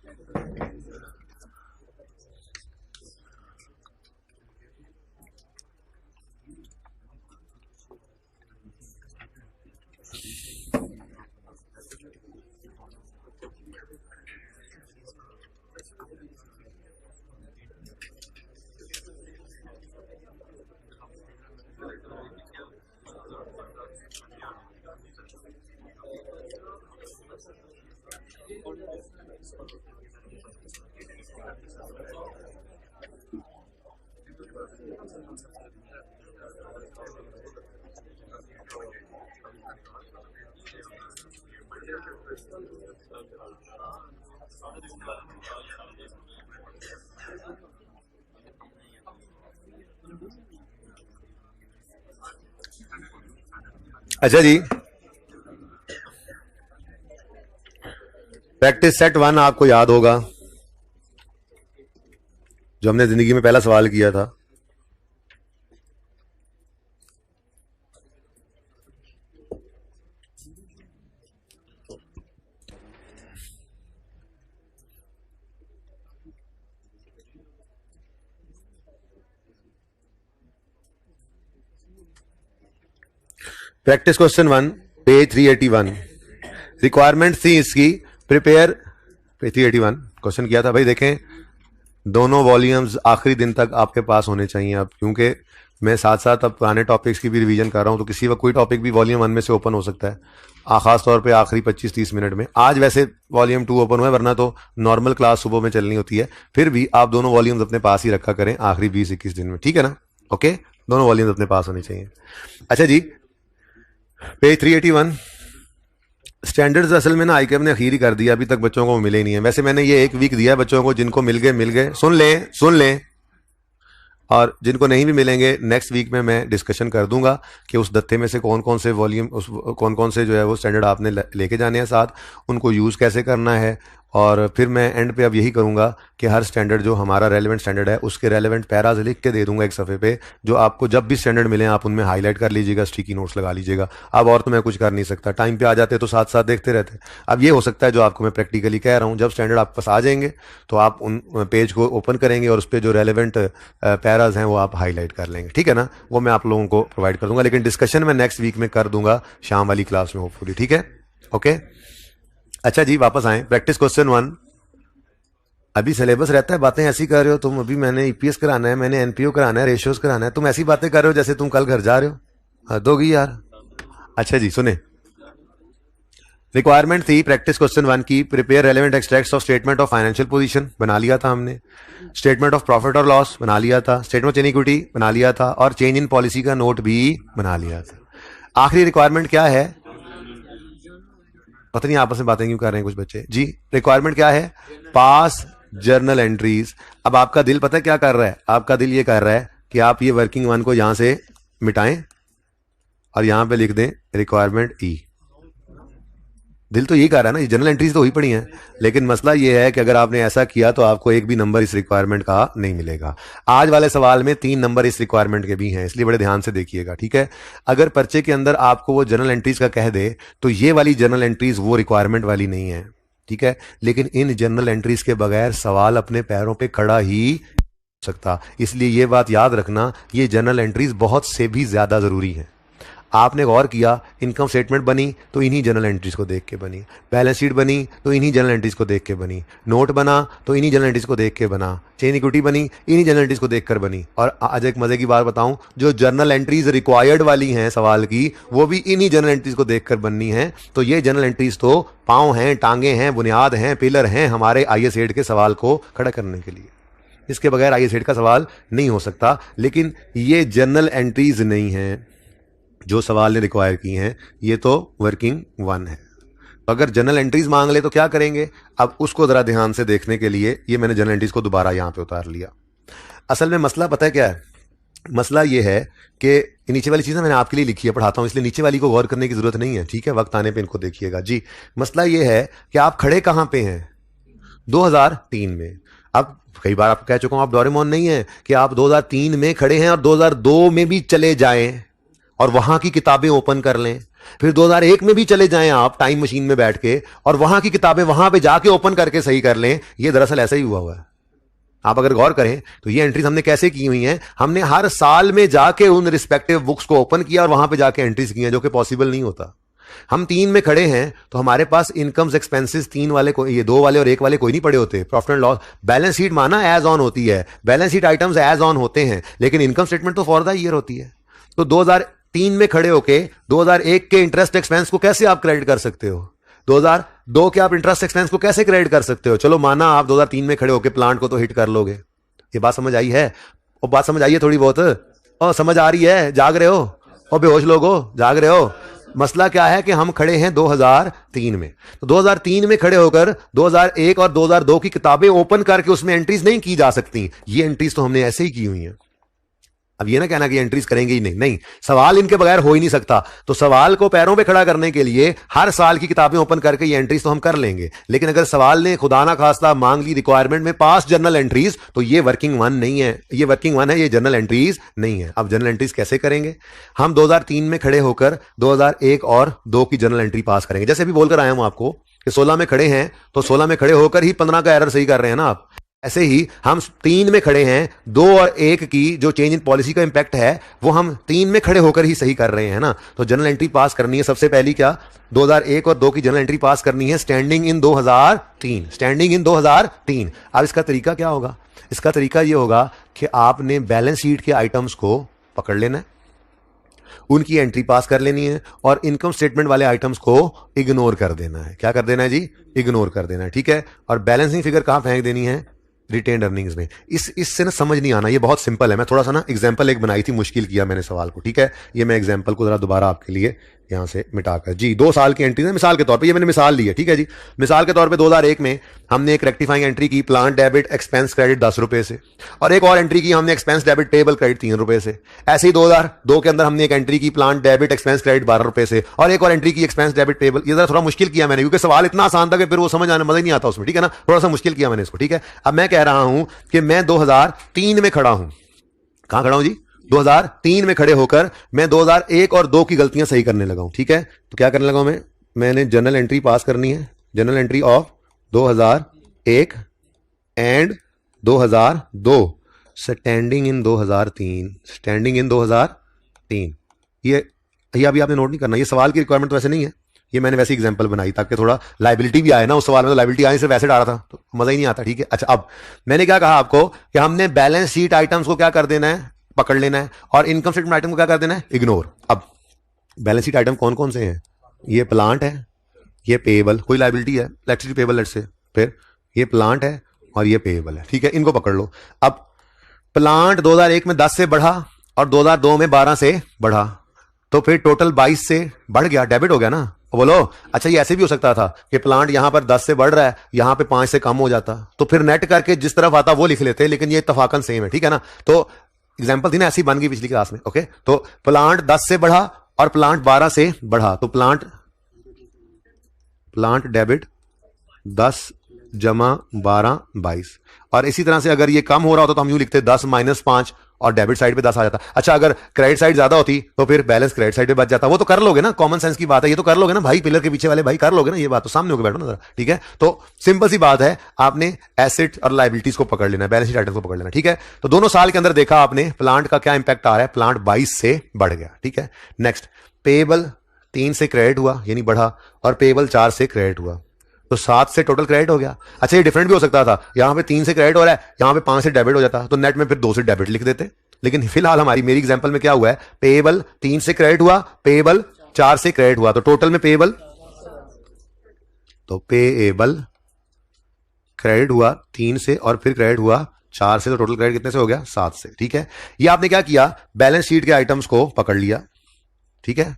अच्छा जी, प्रैक्टिस सेट 1 आपको याद होगा, जो हमने जिंदगी में पहला सवाल किया था। Practice question 1 page 381। रिक्वायरमेंट थी इसकी, प्रिपेयर। पेज 381 क्वेश्चन किया था भाई, देखें दोनों वॉल्यूम्स आखिरी दिन तक आपके पास होने चाहिए। अब क्योंकि मैं साथ साथ अब पुराने टॉपिक्स की भी रिवीजन कर रहा हूं तो किसी वक्त कोई टॉपिक भी वॉल्यूम 1 में से ओपन हो सकता है, खास तौर पे आखिरी 25-30 मिनट में। आज वैसे वॉल्यूम 2 ओपन हुआ है, वरना तो नॉर्मल क्लास सुबह में चलनी होती है। फिर भी आप दोनों वॉल्यूम्स अपने पास ही रखा करें आखिरी 20-21 दिन में, ठीक है ना? ओके, दोनों वॉल्यूम्स अपने पास होनी चाहिए। अच्छा जी, पेज 381। स्टैंडर्ड्स असल में ना आईकेएम ने अखीर ही कर दिया, अभी तक बच्चों को मिले नहीं है। वैसे मैंने ये एक वीक दिया बच्चों को, जिनको मिल गए मिल गए, सुन लें, और जिनको नहीं भी मिलेंगे नेक्स्ट वीक में मैं डिस्कशन कर दूंगा कि उस दत्ते में से कौन कौन से वॉल्यूम, कौन कौन से जो है वो स्टैंडर्ड आपने लेके जाने हैं साथ, उनको यूज़ कैसे करना है। और फिर मैं एंड पे अब यही करूंगा कि हर स्टैंडर्ड जो हमारा रेलेवेंट स्टैंडर्ड है उसके रेलेवेंट पैराज लिख के दे दूंगा एक सफ़े पे, जो आपको जब भी स्टैंडर्ड मिले आप उनमें हाईलाइट कर लीजिएगा, स्टिकी नोट्स लगा लीजिएगा। अब और तो मैं कुछ कर नहीं सकता, टाइम पे आ जाते तो साथ साथ देखते रहते। अब ये हो सकता है जो आपको मैं प्रैक्टिकली कह रहा हूँ, जब स्टैंडर्ड आपके पास आ जाएंगे तो आप उन पेज को ओपन करेंगे और उस पर जो रेलेवेंट पैराज हैं वो आप हाईलाइट कर लेंगे, ठीक है ना? वो मैं आप लोगों को प्रोवाइड कर दूंगा, लेकिन डिस्कशन मैं नेक्स्ट वीक में कर दूंगा शाम वाली क्लास में होपफुली, ठीक है? ओके, अच्छा जी, वापस आए। Practice question 1। अभी सिलेबस रहता है, बातें ऐसी कर रहे हो तुम। अभी मैंने ईपीएस कराना है, मैंने एनपीओ कराना है, रेशियोज कराना है, तुम ऐसी बातें कर रहे हो जैसे तुम कल घर जा रहे हो। हद होगी यार। अच्छा जी, सुने। रिक्वायरमेंट थी प्रैक्टिस क्वेश्चन 1 की, prepare relevant extracts of statement of financial position, बना लिया था हमने। स्टेटमेंट ऑफ प्रॉफिट और लॉस बना लिया था। स्टेटमेंट ऑफ चेन इक्विटी बना लिया था, और चेंज इन पॉलिसी का नोट भी बना लिया था। आखिरी रिक्वायरमेंट क्या है? पता नहीं आपस में बातें क्यों कर रहे हैं कुछ बच्चे जी। रिक्वायरमेंट क्या है? पास जर्नल एंट्रीज। अब आपका दिल पता है क्या कर रहा है? आपका दिल ये कर रहा है कि आप ये वर्किंग 1 को यहां से मिटाएं और यहां पे लिख दें रिक्वायरमेंट ई। दिल तो यही कर रहा है ना, ये जनरल एंट्रीज तो हुई पड़ी हैं, लेकिन मसला ये है कि अगर आपने ऐसा किया तो आपको एक भी नंबर इस रिक्वायरमेंट का नहीं मिलेगा। आज वाले सवाल में 3 नंबर इस रिक्वायरमेंट के भी हैं, इसलिए बड़े ध्यान से देखिएगा, ठीक है? अगर पर्चे के अंदर आपको वो जनरल एंट्रीज का कह दे तो ये वाली जनरल एंट्रीज वो रिक्वायरमेंट वाली नहीं है, ठीक है? लेकिन इन जनरल एंट्रीज के बगैर सवाल अपने पैरों पर खड़ा ही सकता, इसलिए ये बात याद रखना, ये जनरल एंट्रीज बहुत से भी ज्यादा जरूरी है। आपने गौर किया, इनकम स्टेटमेंट बनी तो इन्हीं जनरल एंट्रीज को देख के बनी, बैलेंस शीट बनी तो इन्हीं जनरल एंट्रीज को देख के बनी, नोट बना तो इन्हीं जनरल एंट्रीज को देख के बना, चेन इक्विटी बनी इन्हीं जनरल एंट्रीज को देखकर बनी। और आज एक मजे की बात बताऊं, जो जनरल एंट्रीज रिक्वायर्ड वाली हैं सवाल की, वो भी इन्हीं जनरल एंट्रीज को देखकर बननी है। तो ये जनरल एंट्रीज तो पांव हैं, टांगे हैं, बुनियाद हैं, पिलर हैं हमारे आईएएस हेड के सवाल को खड़ा करने के लिए। इसके बगैर आईएएस हेड का सवाल नहीं हो सकता। लेकिन ये जनरल एंट्रीज नहीं है जो सवाल ने रिक्वायर की हैं, ये तो वर्किंग 1 है। तो अगर जनरल एंट्रीज मांग ले तो क्या करेंगे? अब उसको जरा ध्यान से देखने के लिए ये मैंने जनरल एंट्रीज को दोबारा यहां पे उतार लिया। असल में मसला पता है क्या है? मसला ये है कि नीचे वाली चीज़ मैंने आपके लिए लिखी है, पढ़ाता हूं, इसलिए नीचे वाली को गौर करने की जरूरत नहीं है, ठीक है? वक्त आने पर इनको देखिएगा जी। मसला ये है कि आप खड़े कहां पे हैं? 2003 में। अब कई बार आपको कह चुका हूं, आप डोरेमोन नहीं है कि आप 2003 में खड़े हैं और 2002 में भी चले जाएं और वहां की किताबें ओपन कर लें, फिर 2001 में भी चले जाएं आप टाइम मशीन में बैठ के और वहां की किताबें वहां पे जाके ओपन करके सही कर लें। ये दरअसल ऐसा ही हुआ है। आप अगर गौर करें तो ये एंट्रीज हमने कैसे की हुई हैं? हमने हर साल में जाके उन रिस्पेक्टिव बुक्स को ओपन किया और वहां पे जाके एंट्रीज की हैं, जो कि पॉसिबल नहीं होता। हम 3 में खड़े हैं तो हमारे पास इनकम्स एक्सपेंसेस 3 वाले को, ये 2 वाले और 1 वाले कोई नहीं पड़े होते। Profit and loss balance sheet माना एज ऑन होती है, balance sheet items as on होते हैं, लेकिन इनकम स्टेटमेंट तो फॉर द ईयर होती है। तो 2003 में खड़े होके 2001 के इंटरेस्ट एक्सपेंस को कैसे आप क्रेडिट कर सकते हो? 2002 के आप इंटरेस्ट एक्सपेंस को कैसे क्रेडिट कर सकते हो? चलो माना आप 2003 में खड़े होके प्लांट को तो हिट कर लोगे। ये बात समझ आई है? और बात समझ आई है थोड़ी बहुत? और समझ आ रही है? जाग रहे हो? और बेहोश लोग हो? जाग रहे हो? मसला क्या है कि हम खड़े हैं 2003 में। तो 2003 में खड़े होकर 2001 और 2002 की किताबें ओपन करके उसमें एंट्रीज नहीं की जा सकती। ये एंट्रीज तो हमने ऐसे ही की हुई हैं। अब ये ना कहना कि एंट्रीज करेंगे ही नहीं, नहीं, सवाल इनके बगैर हो ही नहीं सकता। तो सवाल को पैरों पे खड़ा करने के लिए हर साल की किताबें ओपन करके ये एंट्रीज तो हम कर लेंगे, लेकिन अगर सवाल ने खुदा ना खास्ता मांग ली रिक्वायरमेंट में पास जर्नल एंट्रीज, तो ये वर्किंग 1 नहीं है, ये वर्किंग 1 है, ये जर्नल एंट्रीज नहीं है। अब जर्नल एंट्रीज कैसे करेंगे? हम 2003 में खड़े होकर 2001 और 2 की जर्नल एंट्री पास करेंगे। जैसे अभी बोलकर आया हूं आपको कि 16 में खड़े हैं तो 16 में खड़े होकर ही 15 का एरर सही कर रहे हैं ना आप। ऐसे ही हम 3 में खड़े हैं, 2 और 1 की जो चेंज इन पॉलिसी का इंपैक्ट है वो हम 3 में खड़े होकर ही सही कर रहे हैं ना। तो जनरल एंट्री पास करनी है सबसे पहली क्या? 2001 और 2 की जनरल एंट्री पास करनी है स्टैंडिंग इन 2003, स्टैंडिंग इन 2003। अब इसका तरीका क्या होगा? इसका तरीका ये होगा कि आपने बैलेंस शीट के आइटम्स को पकड़ लेना है, उनकी एंट्री पास कर लेनी है और इनकम स्टेटमेंट वाले आइटम्स को इग्नोर कर देना है। क्या कर देना है जी? इग्नोर कर देना है, ठीक है। और बैलेंसिंग फिगर कहां फेंक देनी है? रिटेन्ड अर्निंग्स में। इससे ना समझ नहीं आना, ये बहुत सिंपल है। मैं थोड़ा सा ना एग्जांपल एक बनाई थी, मुश्किल किया मैंने सवाल को, ठीक है। ये मैं एग्जांपल को जरा दोबारा आपके लिए यहां से मिटाकर, जी 2 साल की एंट्री है मिसाल के तौर पे, ये मैंने मिसाल ली है, ठीक है जी। मिसाल के तौर पे 2001 में हमने एक रेक्टिफाइंग एंट्री की, प्लांट डेबिट एक्सपेंस क्रेडिट 10 रुपए से, और एक और एंट्री की हमने एक्सपेंस डेबिट पेबल क्रेडिट 3 रुपए से। ऐसे ही 2002 के अंदर हमने एक एंट्री की, प्लांट डेबिट एक्सपेंस क्रेडिट 12 रुपए से, और एक और एंट्री की एक्सपेंस डेबिट पेबल। ये जरा थोड़ा मुश्किल किया मैंने, क्योंकि सवाल इतना आसान था कि फिर वो समझ आने मजा ही नहीं आता उसमें, ठीक है ना। थोड़ा सा मुश्किल किया मैंने इसको, ठीक है। अब मैं कह रहा हूं कि मैं 2003 में खड़ा हूं। कहां खड़ा हूं जी? 2003 में खड़े होकर मैं 2001 और 2 की गलतियां सही करने लगा हूं, ठीक है। तो क्या करने लगा हूं मैंने जर्नल एंट्री पास करनी है, journal entry of 2001 and 2002, standing in 2003, standing in 2003। ये अभी आपने नोट नहीं करना, ये सवाल की रिक्वायरमेंट तो वैसे नहीं है, ये मैंने वैसी एग्जांपल बनाई ताकि थोड़ा लाइबिलिटी भी आए ना। उस सवाल में तो लाइबिलिटी आने से वैसे डाला था तो मजा ही नहीं आता, ठीक है। अच्छा, अब मैंने क्या कहा आपको कि हमने बैलेंस शीट आइटम्स को क्या कर देना है? पकड़ लेना है, और इनकम स्टेटमेंट आइटम को क्या कर देना है? इग्नोर। अब बैलेंस शीट आइटम कौन कौन से हैं? ये प्लांट है, ये पेएबल, कोई लाइबिलिटी है इलेक्ट्रिसिटी पेएबल लेट्स से, फिर ये प्लांट है और ये पेएबल है, ठीक है। इनको पकड़ लो। अब प्लांट 2001 में 10 से बढ़ा और 2002 में 12 से बढ़ा, तो फिर टोटल 22 से बढ़ गया, डेबिट हो गया ना। बोलो, अच्छा ये ऐसे भी हो सकता था कि प्लांट यहां पर 10 से बढ़ रहा है, यहां पे 5 से कम हो जाता, तो फिर नेट करके जिस तरफ आता वो लिख लेते, लेकिन ये इत्तफाकन सेम है, ठीक है ना। तो एग्जांपल थी ना, ऐसी बन गई पिछली क्लास में, ओके। तो प्लांट 10 से बढ़ा और प्लांट 12 से बढ़ा, तो प्लांट डेबिट 10 जमा 12 22। और इसी तरह से अगर ये कम हो रहा होता तो हम यूं लिखते 10 माइनस 5 और डेबिट साइड पे 10 आ जाता। अच्छा, अगर क्रेडिट साइड ज्यादा होती तो फिर बैलेंस क्रेडिट साइड पे बच जाता। वो तो कर लोगे ना, कॉमन सेंस की बात है, ये तो कर लोगे ना भाई, पिलर के पीछे वाले भाई कर लोगे ना, ये बात तो सामने होकर बैठो ना जरा, ठीक है। तो सिंपल सी बात है, आपने एसेट और लाइबिलिटीज को पकड़ लेना है, बैलेंस शीट आइटम को पकड़ लेना, ठीक है। तो दोनों साल के अंदर देखा आपने प्लांट का क्या इंपैक्ट आ रहा है, प्लांट 22 से बढ़ गया, ठीक है। नेक्स्ट, पेएबल 3 से क्रेडिट हुआ यानी बढ़ा, और पेएबल 4 से क्रेडिट हुआ, तो 7 से टोटल क्रेडिट हो गया। अच्छा, ये डिफरेंट भी हो सकता था, यहां पे 3 से क्रेडिट हो रहा है, यहां पे 5 से डेबिट हो जाता, तो नेट में फिर 2 से डेबिट लिख देते। लेकिन फिलहाल मेरी एग्जांपल में क्या हुआ है, पेएबल 3 से क्रेडिट हुआ, पेएबल 4 से क्रेडिट हुआ, तो टोटल में पेएबल क्रेडिट हुआ 3 से और फिर क्रेडिट हुआ 4 से, तो टोटल क्रेडिट कितने से हो गया? 7 से, ठीक है। ये आपने क्या किया, बैलेंस शीट के आइटम्स को पकड़ लिया, ठीक है,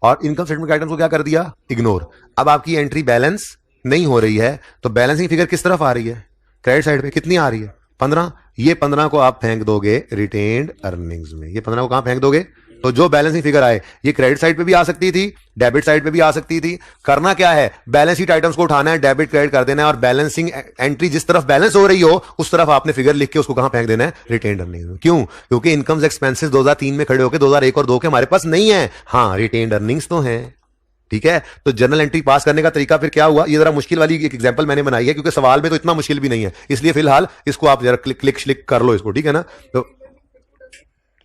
और इनकम स्टेटमेंट के आइटम्स को क्या कर दिया? इग्नोर। अब आपकी एंट्री बैलेंस नहीं हो रही है, तो बैलेंसिंग फिगर किस तरफ आ रही है? क्रेडिट साइड पे। कितनी आ रही है? 15। ये 15 को आप फेंक दोगे रिटेन्ड अर्निंग्स में। ये 15 को कहां फेंक दोगे? तो जो बैलेंसिंग फिगर आए, ये क्रेडिट साइड पे भी आ सकती थी, डेबिट साइड पे भी आ सकती थी। करना क्या है, बैलेंस शीट आइटम्स को उठाना है, डेबिट क्रेडिट कर देना है, और बैलेंसिंग एंट्री जिस तरफ बैलेंस हो रही हो उस तरफ आपने फिगर लिख के उसको कहां फेंक देना है? रिटेन्ड अर्निंग्स में। क्यों? क्योंकि इनकम्स एक्सपेंसेस 2003 में खड़े होकर 2001 और 2 के हमारे पास नहीं है। हाँ, रिटेन्ड अर्निंग्स तो है, ठीक है। तो जर्नल एंट्री पास करने का तरीका फिर क्या हुआ, ये जरा मुश्किल वाली एक एग्जांपल मैंने बनाई है, क्योंकि सवाल में तो इतना मुश्किल भी नहीं है, इसलिए फिलहाल इसको आप जरा क्लिक कर लो इसको, ठीक है ना। तो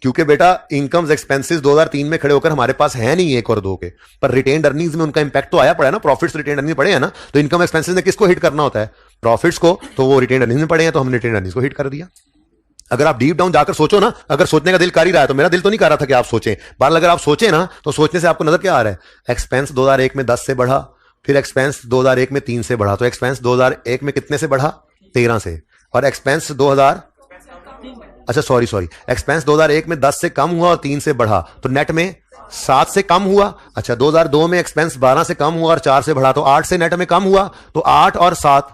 क्योंकि बेटा इनकम्स एक्सपेंसेस 2003 में खड़े होकर हमारे पास है नहीं 1 और 2 के, पर रिटेन्ड अर्निंग्स में उनका इंपैक्ट तो आया पड़ा है ना, प्रॉफिट्स रिटेन्ड अर्निंग्स पड़े हैं ना। तो इनकम एक्सपेंसेस ने किसको हिट करना होता है? प्रॉफिट्स को, तो वो रिटेन्ड अर्निंग्स में पड़े हैं, तो हमने रिटेन्ड अर्निंग्स को हिट कर दिया। अगर आप डीप डाउन जाकर सोचो ना, अगर सोचने का दिल कर ही रहा है, तो मेरा दिल तो नहीं कर रहा था कि आप सोचें, बहरहाल अगर आप सोचें ना, तो सोचने से आपको नजर क्या आ रहा है? एक्सपेंस 2001 में 10 से बढ़ा, फिर एक्सपेंस 2001 में 3 से बढ़ा, तो एक्सपेंस 2001 में कितने से बढ़ा? 13 से, और एक्सपेंस 2000 अच्छा सॉरी एक्सपेंस 2001 में 10 से कम हुआ और 3 से बढ़ा, तो नेट में 7 से कम हुआ। अच्छा, 2002 में एक्सपेंस 12 से कम हुआ और 4 से बढ़ा, तो 8 से नेट में कम हुआ, तो 8 और 7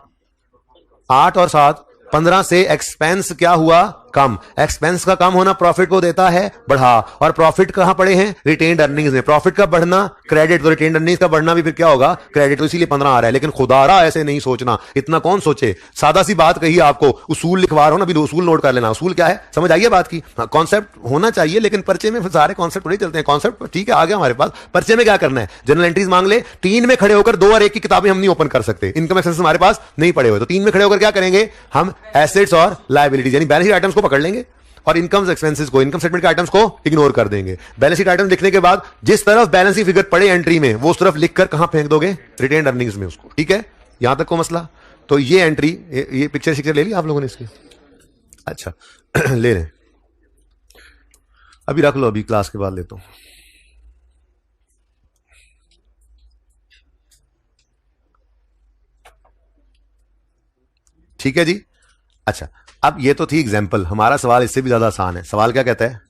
15 से एक्सपेंस क्या हुआ? कम। एक्सपेंस का कम होना प्रॉफिट को देता है बढ़ा, और प्रॉफिट कहां पड़े हैं? रिटेन्ड अर्निंग्स में। प्रॉफिट का बढ़ना क्रेडिट, तो रिटेन्ड अर्निंग्स का बढ़ना भी फिर क्या होगा? क्रेडिट, तो इसीलिए 15 आ रहा है। लेकिन खुदारा ऐसे नहीं सोचना, इतना कौन सोचे। सादा सी बात कही आपको, उसूल लिखवा रहा हूं ना, अभी उसूल नोट कर लेना। उसूल क्या है समझ आइए बात की, कॉन्सेप्ट होना चाहिए, लेकिन पर्चे में सारे कॉन्सेप्ट नहीं चलते हैं। कॉन्सेप्ट ठीक है आ गया हमारे पास, पर्चे में क्या करना है? जनरल एंट्रीज मांग ले, 3 में खड़े होकर 2 और 1 की किताबें हम नहीं ओपन कर सकते, इनकम एक्सपेंसेस हमारे पास नहीं पड़े हुए, तो 3 में खड़े होकर क्या करेंगे हम? एसेट्स और लायबिलिटीज यानी बैलेंस शीट आइटम्स को पकड़ लेंगे और इनकम एक्सपेंसेस को, इनकम स्टेटमेंट के आइटम्स को इग्नोर कर देंगे। बैलेंस शीट आइटम लिखने के बाद जिस तरफ बैलेंस शीट फिगर पड़े एंट्री में, वो उस तरफ लिखकर कहां फेंक दोगे? रिटेन्ड अर्निंग्स में उसको, ठीक है। यहां तक को मसला। तो ये एंट्री, ये पिक्चर ले ली आप लोगों ने इसकी? अच्छा ले लें। अभी रख लो, अभी क्लास के बाद लेता हूं। ठीक है जी। अच्छा, अब ये तो थी एग्जाम्पल, हमारा सवाल इससे भी ज्यादा आसान है। सवाल क्या कहता है,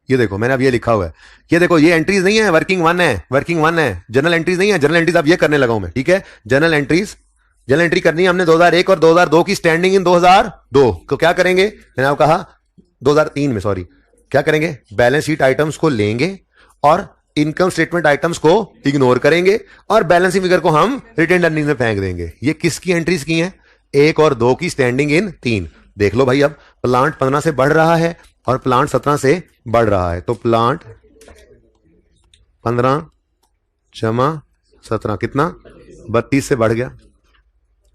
ये देखो मैंने अब ये लिखा हुआ है, ये देखो ये एंट्रीज नहीं है, वर्किंग वन है, वर्किंग वन है, जनरल एंट्रीज नहीं है, जनरल एंट्रीज अब ये करने लगा हूं मैं, ठीक है। जनरल एंट्रीज, जनरल एंट्री करनी है हमने 2001 और 2002 की, स्टैंडिंग इन 2002। तो क्या करेंगे, मैंने आपको कहा 2003 में, सॉरी, क्या करेंगे, बैलेंस शीट आइटम्स को लेंगे और इनकम स्टेटमेंट आइटम्स को इग्नोर करेंगे और बैलेंसिंग फिगर को हम रिटेन अर्निंग में फेंक देंगे। ये किसकी एंट्रीज की हैं, 1 और 2 की, स्टैंडिंग इन 3। देख लो भाई, अब प्लांट 15 से बढ़ रहा है और प्लांट 17 से बढ़ रहा है, तो प्लांट 15 जमा 17 कितना, 32 से बढ़ गया।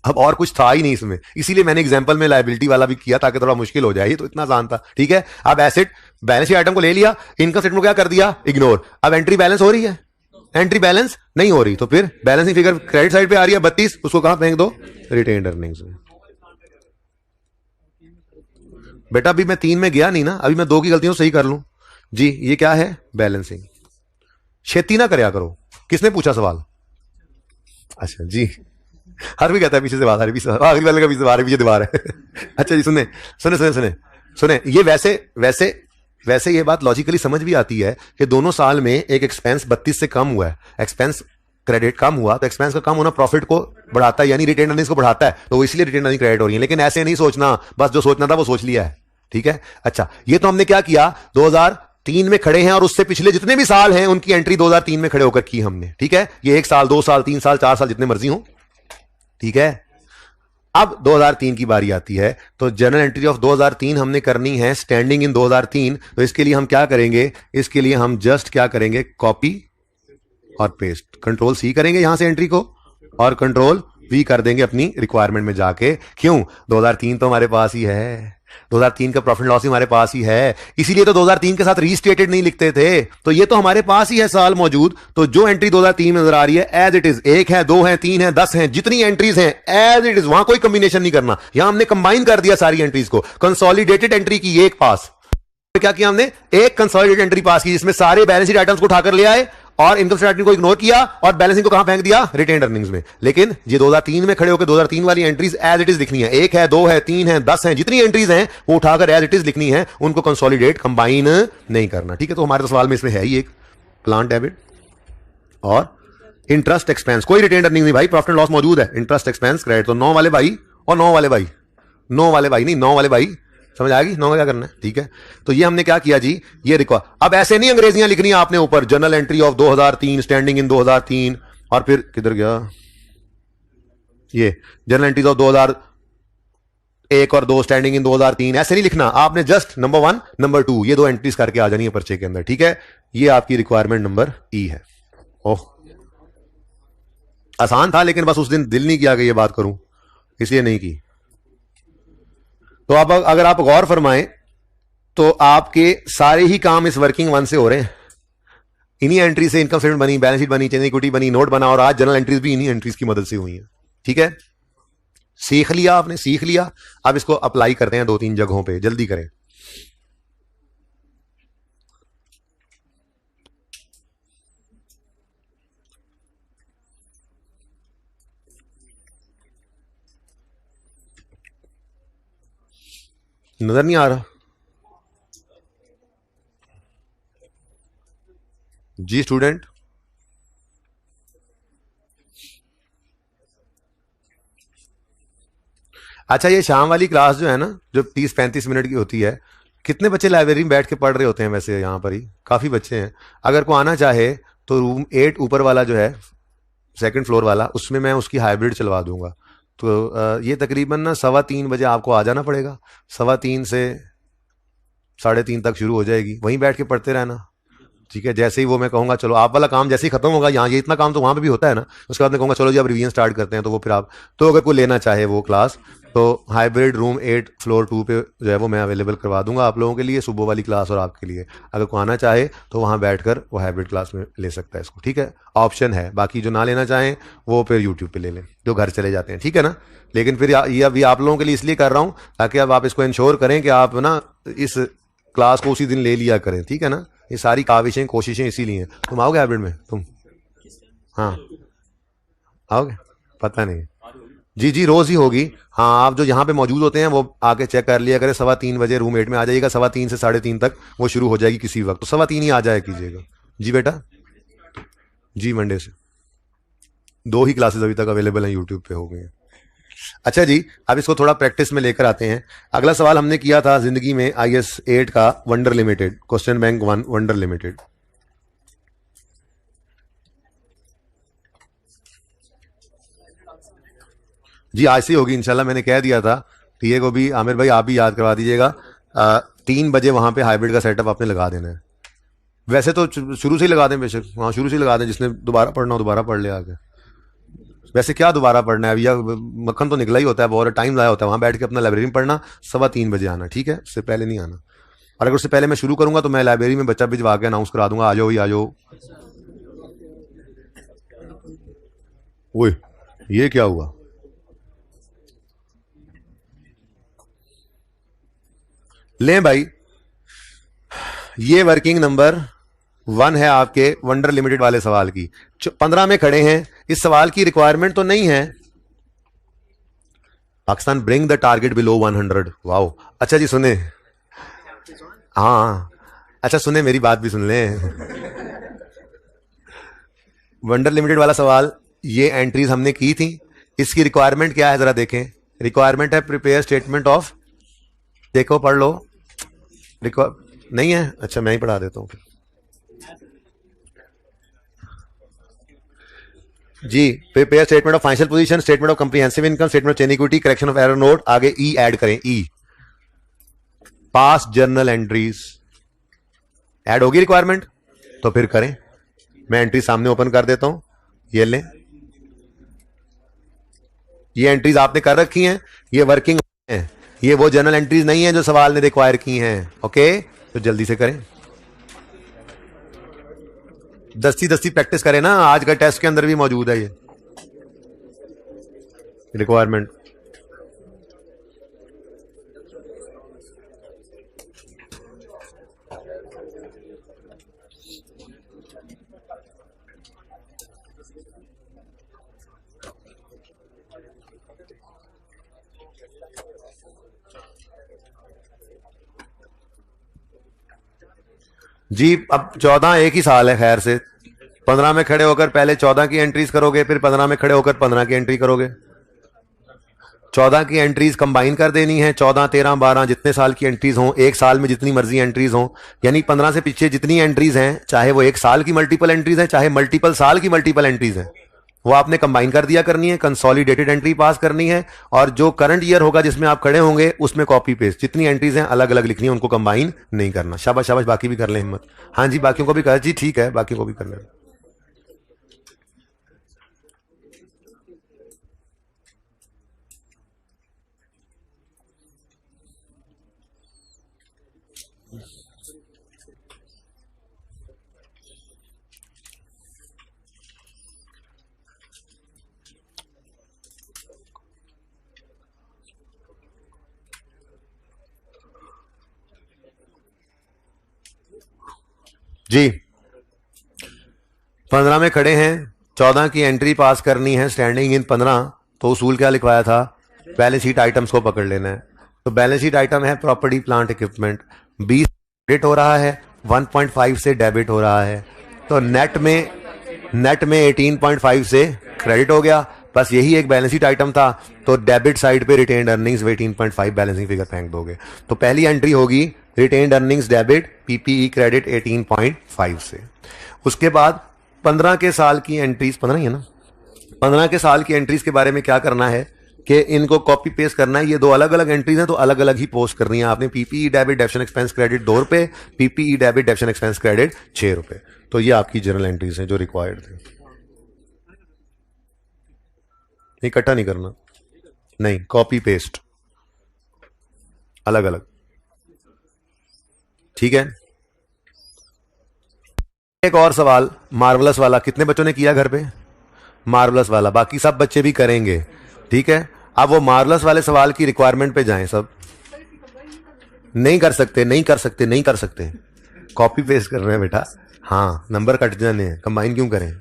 अब और कुछ था ही नहीं इसमें, इसीलिए मैंने एग्जांपल में लायबिलिटी वाला भी किया ताकि थोड़ा मुश्किल हो जाए, ये तो इतना आसान था, ठीक है। अब एसेट बैलेंस शीट आइटम को ले लिया, इनकम स्टेटमेंट को क्या कर दिया, इग्नोर। अब एंट्री बैलेंस हो रही है, एंट्री बैलेंस नहीं हो रही, तो फिर बैलेंसिंग फिगर क्रेडिट साइड पे आ रही है 32, उसको कहां फेंक दो, रिटेन्ड अर्निंग्स में। बेटा अभी मैं 3 में गया नहीं ना, अभी मैं 2 की गलतियों सही कर लूं जी। ये क्या है, बैलेंसिंग। खेती ना करया करो। किसने पूछा सवाल, अच्छा जी, हर भी कहता है पीछे से बात आ रही, अगली वाले का पीछे दीवार है, पीछे दीवार है। अच्छा जी, सुने सुने सुने सुने सुने, ये वैसे वैसे वैसे ये बात लॉजिकली समझ भी आती है कि दोनों साल में एक एक्सपेंस 32 से कम हुआ है, एक्सपेंस क्रेडिट कम हुआ, तो एक्सपेंस का कम होना प्रॉफिट को बढ़ाता है, यानी रिटेन अर्निंग्स को बढ़ाता है, तो इसलिए रिटेन अर्निंग क्रेडिट हो रही है। लेकिन ऐसे नहीं सोचना, बस जो सोचना था वो सोच लिया है, ठीक है। अच्छा, ये तो हमने क्या किया, 2003 में खड़े हैं और उससे पिछले जितने भी साल हैं उनकी एंट्री 2003 में खड़े होकर की हमने, ठीक है। ये 1 साल, 2 साल, 3 साल, 4 साल, जितने मर्जी हो, ठीक है। अब 2003 की बारी आती है, तो जनरल एंट्री ऑफ 2003 हमने करनी है, स्टैंडिंग इन 2003। तो इसके लिए हम क्या करेंगे, इसके लिए हम जस्ट क्या करेंगे, कॉपी और पेस्ट, कंट्रोल सी करेंगे यहां से एंट्री को और कंट्रोल वी कर देंगे अपनी रिक्वायरमेंट में जाके। क्यों, 2003 तो हमारे पास ही है, 2003 का प्रॉफिट लॉस ही हमारे पास ही है, इसीलिए तो 2003 के साथ रीस्टेटेड नहीं लिखते थे, तो ये तो हमारे पास ही है साल मौजूद। तो जो एंट्री 2003 में नजर आ रही है एज इट इज, 1 है, 2 है, 3 है, 10 है, जितनी एंट्रीज हैं एज इट इज, वहां कोई कॉम्बिनेशन नहीं करना। यहां हमने कंबाइन कर दिया सारी एंट्रीज को, कंसोलिडेटेड एंट्री की एक पास। क्या किया हमने, एक कंसोलिडेटेड एंट्री पास की जिसमें सारे बैलेंस शीट आइटम्स को उठाकर ले आए और इनकम स्टेटमेंट को इग्नोर किया और बैलेंसिंग को कहां फेंक दिया, रिटेन्ड अर्निंग्स में। लेकिन ये 2003 में खड़े होकर 2003 वाली एंट्रीज एज इट इज लिखनी है, 1 है, 2 है, 3 है, 10 है, जितनी एंट्रीज हैं वो उठाकर एज इट इज लिखनी है, उनको कंसोलिडेट कंबाइन नहीं करना, ठीक है। तो हमारे तो सवाल में इसमें है ही एक प्लांट डेबिट और इंटरेस्ट एक्सपेंस, कोई रिटेन्ड अर्निंग नहीं भाई, प्रॉफिट लॉस मौजूद है, इंटरेस्ट एक्सपेंस क्रेडिट। तो 9 वाले भाई और 9 वाले भाई, 9 वाले भाई नहीं, 9 वाले भाई, समझ आएगी 9 का क्या करना है, ठीक है। तो ये हमने क्या किया जी, ये रिकॉर्ड। अब ऐसे नहीं अंग्रेजियां लिखनी है आपने ऊपर, general entry of 2003, standing in 2003, और फिर किधर गया ये जनरल एंट्रीज ऑफ 2001 और 2, स्टैंडिंग इन 2003, ऐसे नहीं लिखना आपने, जस्ट नंबर 1 नंबर 2 ये 2 एंट्रीज करके आ जानी है पर्चे के अंदर, ठीक है। ये आपकी रिक्वायरमेंट नंबर ई है। ओह आसान था, लेकिन बस उस दिन दिल नहीं किया कि ये बात करूं, इसलिए नहीं की। तो अब अगर आप गौर फरमाएं तो आपके सारे ही काम इस वर्किंग वन से हो रहे हैं, इन्हीं एंट्री से इनकम स्टेटमेंट बनी, बैलेंस शीट बनी, चेंज इक्विटी बनी, नोट बना, और आज जनरल एंट्रीज भी इन्हीं एंट्रीज की मदद से हुई हैं, ठीक है। सीख लिया आपने, सीख लिया। अब इसको अप्लाई करते हैं 2-3 जगहों पे, जल्दी करें। नजर नहीं आ रहा जी स्टूडेंट, अच्छा ये शाम वाली क्लास जो है ना, जो 30-35 मिनट की होती है, कितने बच्चे लाइब्रेरी में बैठ के पढ़ रहे होते हैं, वैसे यहाँ पर ही काफ़ी बच्चे हैं। अगर कोई आना चाहे तो रूम 8 ऊपर वाला जो है, 2nd फ्लोर वाला, उसमें मैं उसकी हाइब्रिड चलवा दूंगा। तो ये तकरीबन ना 3:15 बजे आपको आ जाना पड़ेगा, 3:15 से 3:30 तक शुरू हो जाएगी, वहीं बैठ के पढ़ते रहना, ठीक है। जैसे ही वो मैं कहूँगा चलो आप वाला काम जैसे ही खत्म होगा, यहाँ ये इतना काम तो वहाँ पे भी होता है ना, उसके बाद मैं कहूँगा चलो जी अब रिवीजन स्टार्ट करते हैं, तो वो फिर आप, तो अगर कोई लेना चाहे वो क्लास, तो हाइब्रिड रूम 8 फ्लोर 2 पे जो है वो मैं अवेलेबल करवा दूंगा आप लोगों के लिए, सुबह वाली क्लास और आपके लिए। अगर कोई आना चाहे तो वहाँ बैठकर वो हाइब्रिड क्लास में ले सकता है इसको, ठीक है, ऑप्शन है। बाकी जो ना लेना चाहें वो फिर यूट्यूब पे ले लें, जो घर चले जाते हैं, ठीक है ना। लेकिन फिर ये अभी आप लोगों के लिए इसलिए कर रहा हूँ ताकि अब आप इसको इंश्योर करें कि आप ना इस क्लास को उसी दिन ले लिया करें, ठीक है ना, ये सारी काविशें कोशिशें इसीलिए हैं। तुम आओगे हाइब्रिड में? तुम हाँ आओगे? पता नहीं। जी जी रोज ही होगी। हाँ आप जो यहाँ पे मौजूद होते हैं वो आके चेक कर लिया करें। 3:15 रूम 8 में आ जाइएगा। 3:15 से 3:30 तक वो शुरू हो जाएगी किसी वक्त, तो 3:15 ही आ जाया कीजिएगा। जी बेटा जी, मंडे से 2 ही क्लासेस अभी तक अवेलेबल हैं, यूट्यूब पे हो गई हैं। अच्छा जी, अब इसको थोड़ा प्रैक्टिस में लेकर आते हैं। अगला सवाल हमने किया था जिंदगी में IS 8 का, wonder limited, question bank 1 wonder limited. जी आज से होगी इंशाल्लाह, मैंने कह दिया था टीए को भी। आमिर भाई आप भी याद करवा दीजिएगा, 3 बजे वहां पे हाइब्रिड का सेटअप आपने लगा देना है। वैसे तो शुरू से ही लगा दें बेशक, हाँ शुरू से ही लगा दें। जिसने दोबारा पढ़ना हो दोबारा पढ़ ले आके। वैसे क्या दोबारा पढ़ना है भैया, मक्खन तो निकला ही होता है, बहुत टाइम लाया होता है। वहां बैठ के अपना लाइब्रेरी में पढ़ना, 3:15 बजे आना, ठीक है? उससे पहले नहीं आना। और अगर उससे पहले मैं शुरू करूंगा तो मैं लाइब्रेरी में बच्चा भिजवा के अनाउंस करा दूंगा, आ जाओ ही आ जाओ। ओए ये क्या हुआ? ले भाई, ये वर्किंग नंबर 1 है आपके वंडर लिमिटेड वाले सवाल की। 15 में खड़े हैं। इस सवाल की रिक्वायरमेंट तो नहीं है Pakistan bring the target below 100। Wow, अच्छा जी सुने, हाँ अच्छा सुने, मेरी बात भी सुन लें। वंडर लिमिटेड वाला सवाल, ये एंट्रीज हमने की थी। इसकी रिक्वायरमेंट क्या है जरा देखें। रिक्वायरमेंट है प्रिपेयर स्टेटमेंट ऑफ, देखो पढ़ लो। नहीं है? अच्छा मैं ही पढ़ा देता हूँ जी। Prepare statement of financial position, statement of comprehensive income, statement of change equity, correction of error note, आगे ई ऐड करें। ई पास जर्नल एंट्रीज ऐड होगी रिक्वायरमेंट तो फिर करें। मैं एंट्री सामने ओपन कर देता हूं, ये लें। ये एंट्रीज आपने कर रखी हैं, ये वर्किंग है। ये वो जर्नल एंट्रीज नहीं है जो सवाल ने रिक्वायर की हैं। ओके, तो जल्दी से करें, दस्ती प्रैक्टिस करें ना। आज का टेस्ट के अंदर भी मौजूद है ये रिक्वायरमेंट। जी अब 14 एक ही साल है खैर से। 15 में खड़े होकर पहले 14 की एंट्रीज करोगे, फिर 15 में खड़े होकर 15 की एंट्री करोगे। 14 की एंट्रीज कंबाइन कर देनी है। 14, 13, 12 जितने साल की एंट्रीज हों, एक साल में जितनी मर्जी एंट्रीज हों, यानी 15 से पीछे जितनी एंट्रीज हैं, चाहे वो एक साल की मल्टीपल एंट्रीज हैं, चाहे मल्टीपल साल की मल्टीपल एंट्रीज हैं, वो आपने कंबाइन कर दिया करनी है। कंसोलिडेटेड एंट्री पास करनी है। और जो करंट ईयर होगा जिसमें आप खड़े होंगे उसमें कॉपी पेस्ट, जितनी एंट्रीज हैं अलग अलग लिखनी है, उनको कंबाइन नहीं करना। शाबाश शाबाश, बाकी भी कर लें हिम्मत। हाँ जी बाकियों को भी कर, जी ठीक है, बाकियों को भी कर लें। जी 15 में खड़े हैं, 14 की एंट्री पास करनी है, स्टैंडिंग इन 15। तो उसूल क्या लिखवाया था? बैलेंस शीट आइटम्स को पकड़ लेना है। तो बैलेंस शीट आइटम है प्रॉपर्टी प्लांट इक्विपमेंट, 20 क्रेडिट हो रहा है, 1.5 से डेबिट हो रहा है। तो नेट में 18.5 से क्रेडिट हो गया। बस यही एक बैलेंस शीट आइटम था। तो डेबिट साइड पे रिटेन्ड अर्निंग्स 18.5 बैलेंसिंग फिगर फेंक दोगे। तो पहली एंट्री होगी retained earnings debit, PPE credit 18.5 से। उसके बाद 15 के साल की एंट्रीज, 15 ही है ना, 15 के साल की एंट्रीज के बारे में क्या करना है कि इनको कॉपी पेस्ट करना है। ये 2 अलग अलग एंट्रीज हैं तो अलग अलग ही पोस्ट करनी है आपने। पीपीई डेबिट डेप्शन एक्सपेंस क्रेडिट 2 रुपए, पीपीई डेबिट डेप्शन एक्सपेंस क्रेडिट 6 रुपए। तो ये आपकी जनरल एंट्रीज हैं जो रिक्वायर्ड थे। इकट्ठा नहीं करना, नहीं, कॉपी पेस्ट अलग अलग, ठीक है। एक और सवाल मार्वलस वाला, कितने बच्चों ने किया घर पे? मार्वलस वाला, बाकी सब बच्चे भी करेंगे, ठीक है। अब वो मार्वलस वाले सवाल की रिक्वायरमेंट पे जाएं। सब नहीं कर सकते, नहीं कर सकते, नहीं कर सकते। कॉपी पेस्ट कर रहे हैं बेटा, हाँ नंबर कट जाने हैं, कंबाइन क्यों करें।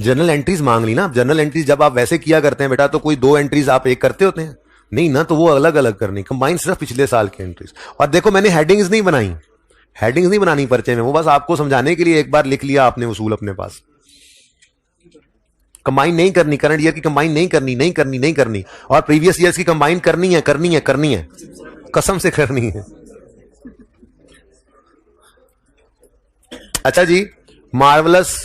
जर्नल एंट्रीज मांग ली ना। अब जर्नल एंट्रीज जब आप वैसे किया करते हैं बेटा तो कोई दो एंट्रीज आप एक करते होते हैं नहीं ना, तो वो अलग अलग करनी, कंबाइन सिर्फ पिछले साल की एंट्रीज। और देखो मैंने हेडिंग्स नहीं बनाई, हेडिंग्स नहीं बनानी पर्चे में, वो बस आपको समझाने के लिए एक बार लिख लिया आपने उसूल अपने पास। कंबाइन नहीं करनी, करंट ईयर की कंबाइन नहीं करनी, नहीं करनी, नहीं करनी, और प्रीवियस ईयर्स की कंबाइन करनी है, करनी है, करनी है, कसम से करनी है। अच्छा जी, मार्वलस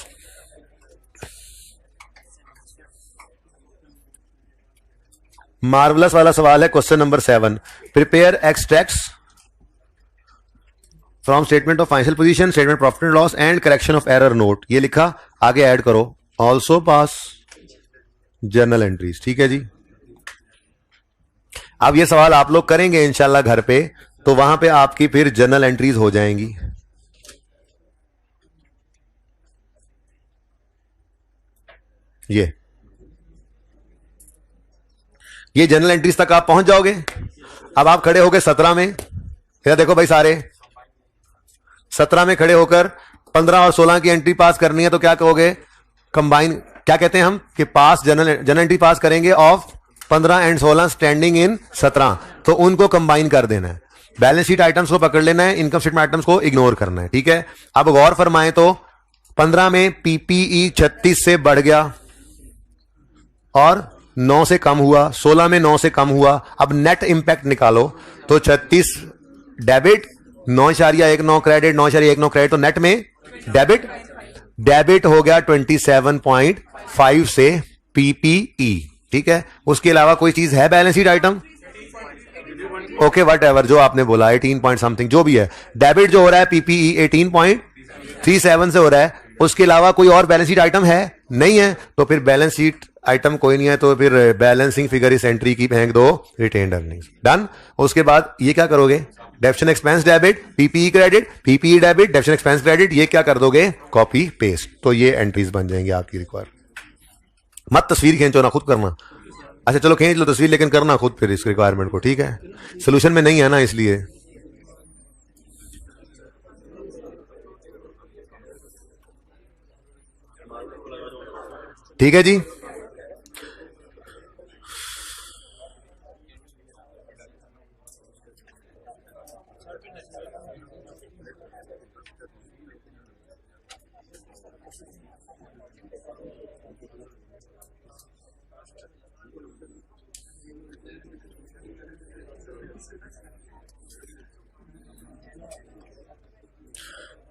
मार्वलस वाला सवाल है question number 7। Prepare extracts from statement of financial position, statement profit and loss and correction of error note. ये लिखा, आगे ऐड करो ऑल्सो पास जर्नल एंट्रीज। ठीक है जी। अब ये सवाल आप लोग करेंगे इंशाल्लाह घर पे, तो वहां पे आपकी फिर जर्नल एंट्रीज हो जाएंगी। ये जर्नल एंट्रीज तक आप पहुंच जाओगे। अब आप खड़े होकर 17 में, फिर देखो भाई सारे 17 में खड़े होकर 15 और 16 की एंट्री पास करनी है, तो क्या कहोगे, कंबाइन, क्या कहते हैं हम कि पास जर्नल एंट्री पास करेंगे ऑफ 15 एंड 16 स्टैंडिंग इन 17, तो उनको कंबाइन कर देना है। बैलेंस शीट आइटम्स को पकड़ लेना है, इनकम स्टेटमेंट आइटम्स को इग्नोर करना है। ठीक है। अब गौर फरमाएं तो 15 में पीपीई 36 से बढ़ गया और 9 से कम हुआ, 16 में 9 से कम हुआ। अब नेट इंपैक्ट निकालो तो 36 डेबिट, 9.19 क्रेडिट, 9.19 क्रेडिट, तो नेट में डेबिट हो गया 27.5 से पीपीई। ठीक है। उसके अलावा कोई चीज है balance sheet item, okay what ever, जो आपने बोला 18 पॉइंट समथिंग जो भी है, डेबिट जो हो रहा है पीपीई 18.37 से हो रहा है। उसके अलावा कोई और बैलेंस शीट आइटम है नहीं है, तो फिर बैलेंस शीट आइटम कोई नहीं है, तो फिर बैलेंसिंग फिगर इस एंट्री की फेंक दो, रिटेन्ड अर्निंग्स, डन। उसके बाद ये क्या करोगे, डेप्शन expense debit, PPE credit, PPE debit, डेप्शन expense credit, ये क्या कर दोगे, कॉपी पेस्ट, तो ये एंट्रीज बन जाएंगी आपकी रिक्वायर। मत तस्वीर खींचो ना, खुद करना। अच्छा चलो खींच लो तस्वीर, लेकिन करना खुद फिर इस रिक्वायरमेंट को। ठीक है। सोल्यूशन में नहीं है ना, इसलिए। ठीक है जी।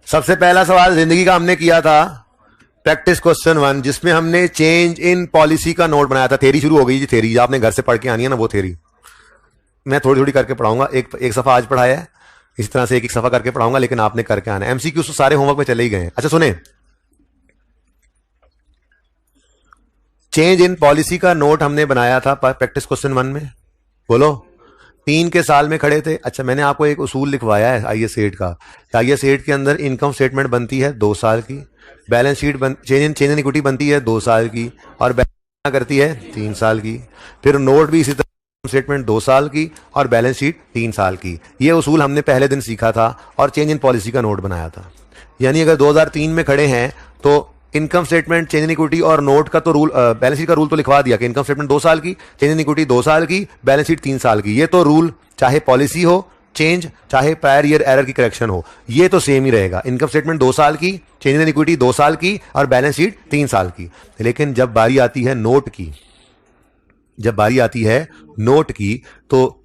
सबसे पहला सवाल जिंदगी का हमने किया था प्रैक्टिस क्वेश्चन 1, जिसमें हमने चेंज इन पॉलिसी का नोट बनाया था। थेरी शुरू हो गई जी, थेरी आपने घर से पढ़ के आनी है ना, वो थेरी मैं थोड़ी थोड़ी करके पढ़ाऊंगा। एक सफा आज पढ़ाया है, इसी तरह से एक एक सफा करके पढ़ाऊंगा, लेकिन आपने करके आना है। एमसीक्यू तो सारे होमवर्क में चले ही गए हैं। अच्छा सुने, चेंज इन पॉलिसी का नोट हमने बनाया था प्रैक्टिस क्वेश्चन 1 में, बोलो 3 के साल में खड़े थे। अच्छा मैंने आपको एक उसूल लिखवाया है आईएस 8 का, आईएस 8 के अंदर इनकम स्टेटमेंट बनती है 2 साल की, balance sheet change in equity बनती है 2 साल की, और बैलेंस करती है 3 साल की। फिर नोट भी इसी तरह, स्टेटमेंट 2 साल की और बैलेंस शीट 3 साल की। ये उसूल हमने पहले दिन सीखा था और चेंज इन पॉलिसी का नोट बनाया था। यानी अगर 2003 में खड़े हैं तो income statement, change in equity और नोट का तो रूल, बैलेंस शीट का रूल तो लिखवा दिया कि इनकम स्टेटमेंट 2 साल की, चेंज इन इक्विटी 2 साल की, बैलेंस शीट 3 साल की। ये तो रूल चाहे पॉलिसी हो चेंज, चाहे प्रायर ईयर एरर की करेक्शन हो, ये तो सेम ही रहेगा। इनकम स्टेटमेंट 2 साल की, चेंज इन इक्विटी 2 साल की और बैलेंस शीट 3 साल की। लेकिन जब बारी आती है नोट की, जब बारी आती है नोट की, तो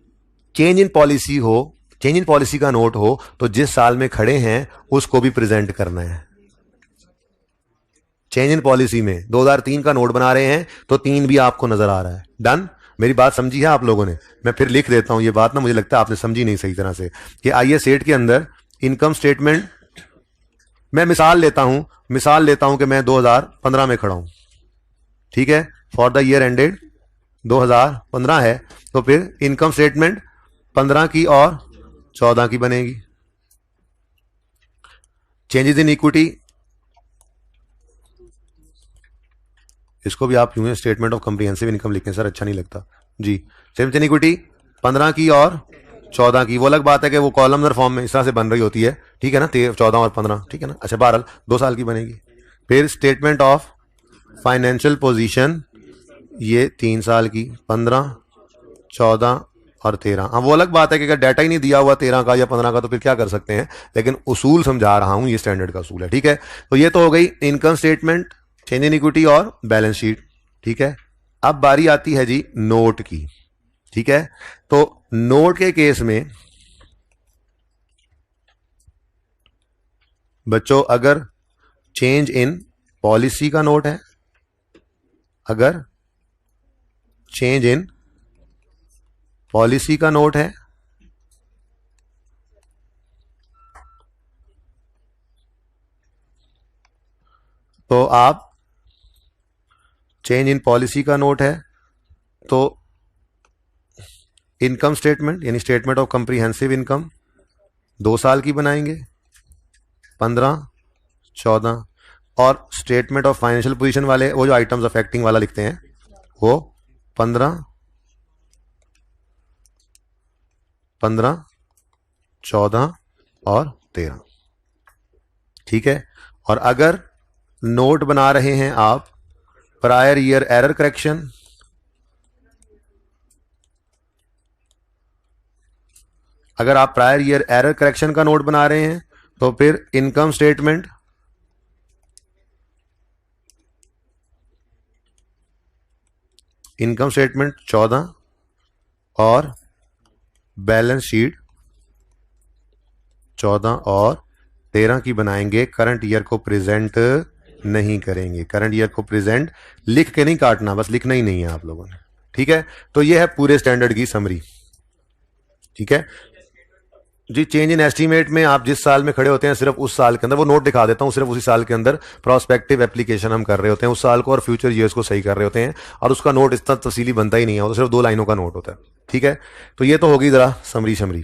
चेंज इन पॉलिसी हो, चेंज इन पॉलिसी का नोट हो, तो जिस साल में खड़े हैं उसको भी प्रेजेंट करना है। चेंज इन पॉलिसी में 2003 का नोट बना रहे हैं तो 3 भी आपको नजर आ रहा है। डन। मेरी बात समझी है आप लोगों ने? मैं फिर लिख देता हूं ये बात ना, मुझे लगता है आपने समझी नहीं सही तरह से, कि आईएस 8 के अंदर इनकम स्टेटमेंट, मैं मिसाल लेता हूं कि मैं 2015 में खड़ा हूं, ठीक है, फॉर द ईयर एंडेड 2015 है, तो फिर इनकम स्टेटमेंट 15 की और 14 की बनेगी। चेंजेस इन इक्विटी, इसको भी आप यूं स्टेटमेंट ऑफ कॉम्प्रिहेंसिव इनकम लिखें सर, अच्छा नहीं लगता जी। चेंज इन इक्विटी 15 की और 14 की, वो अलग बात है कि वो कॉलमनर फॉर्म में इस तरह से बन रही होती है, ठीक है ना, 14 और 15, ठीक है ना। अच्छा, बहरहाल 2 साल की बनेगी। फिर स्टेटमेंट ऑफ फाइनेंशियल पोजीशन, ये 3 साल की, 15, 14 और 13। हाँ, वो अलग बात है कि अगर डाटा ही नहीं दिया हुआ 13 का या 15 का तो फिर क्या कर सकते हैं, लेकिन उसूल समझा रहा हूं, ये स्टैंडर्ड का उसूल है, ठीक है। तो ये तो हो गई income statement, change in equity और बैलेंस शीट, ठीक है। अब बारी आती है जी नोट की, ठीक है। तो नोट के केस में बच्चों, अगर चेंज इन पॉलिसी का नोट है, अगर चेंज इन पॉलिसी का नोट है, तो आप चेंज इन पॉलिसी का नोट है तो इनकम स्टेटमेंट यानी स्टेटमेंट ऑफ कंप्रीहेंसिव इनकम 2 साल की बनाएंगे, 15, 14, और स्टेटमेंट ऑफ फाइनेंशियल पोजीशन वाले वो जो आइटम्स अफेक्टिंग वाला लिखते हैं वो 15, 14 और 13, ठीक है। और अगर नोट बना रहे हैं आप प्रायर ईयर एरर करेक्शन, अगर आप प्रायर ईयर एरर करेक्शन का नोट बना रहे हैं तो फिर इनकम स्टेटमेंट इनकम स्टेटमेंट 14 और बैलेंस शीट 14 और 13 की बनाएंगे। करंट ईयर को प्रेजेंट नहीं करेंगे, करंट ईयर को प्रेजेंट लिख के नहीं काटना, बस लिखना ही नहीं है आप लोगों ने, ठीक है। तो ये है पूरे स्टैंडर्ड की समरी, ठीक है जी। चेंज इन एस्टीमेट में आप जिस साल में खड़े होते हैं सिर्फ उस साल के अंदर, वो नोट दिखा देता हूं, सिर्फ उसी साल के अंदर प्रोस्पेक्टिव एप्लीकेशन हम कर रहे होते हैं उस साल को और फ्यूचर ईयर्स को सही कर रहे होते हैं, और उसका नोट इतना तफसीली बनता ही नहीं है, वो तो सिर्फ 2 लाइनों का नोट होता है, ठीक है। तो ये तो होगी जरा समरी।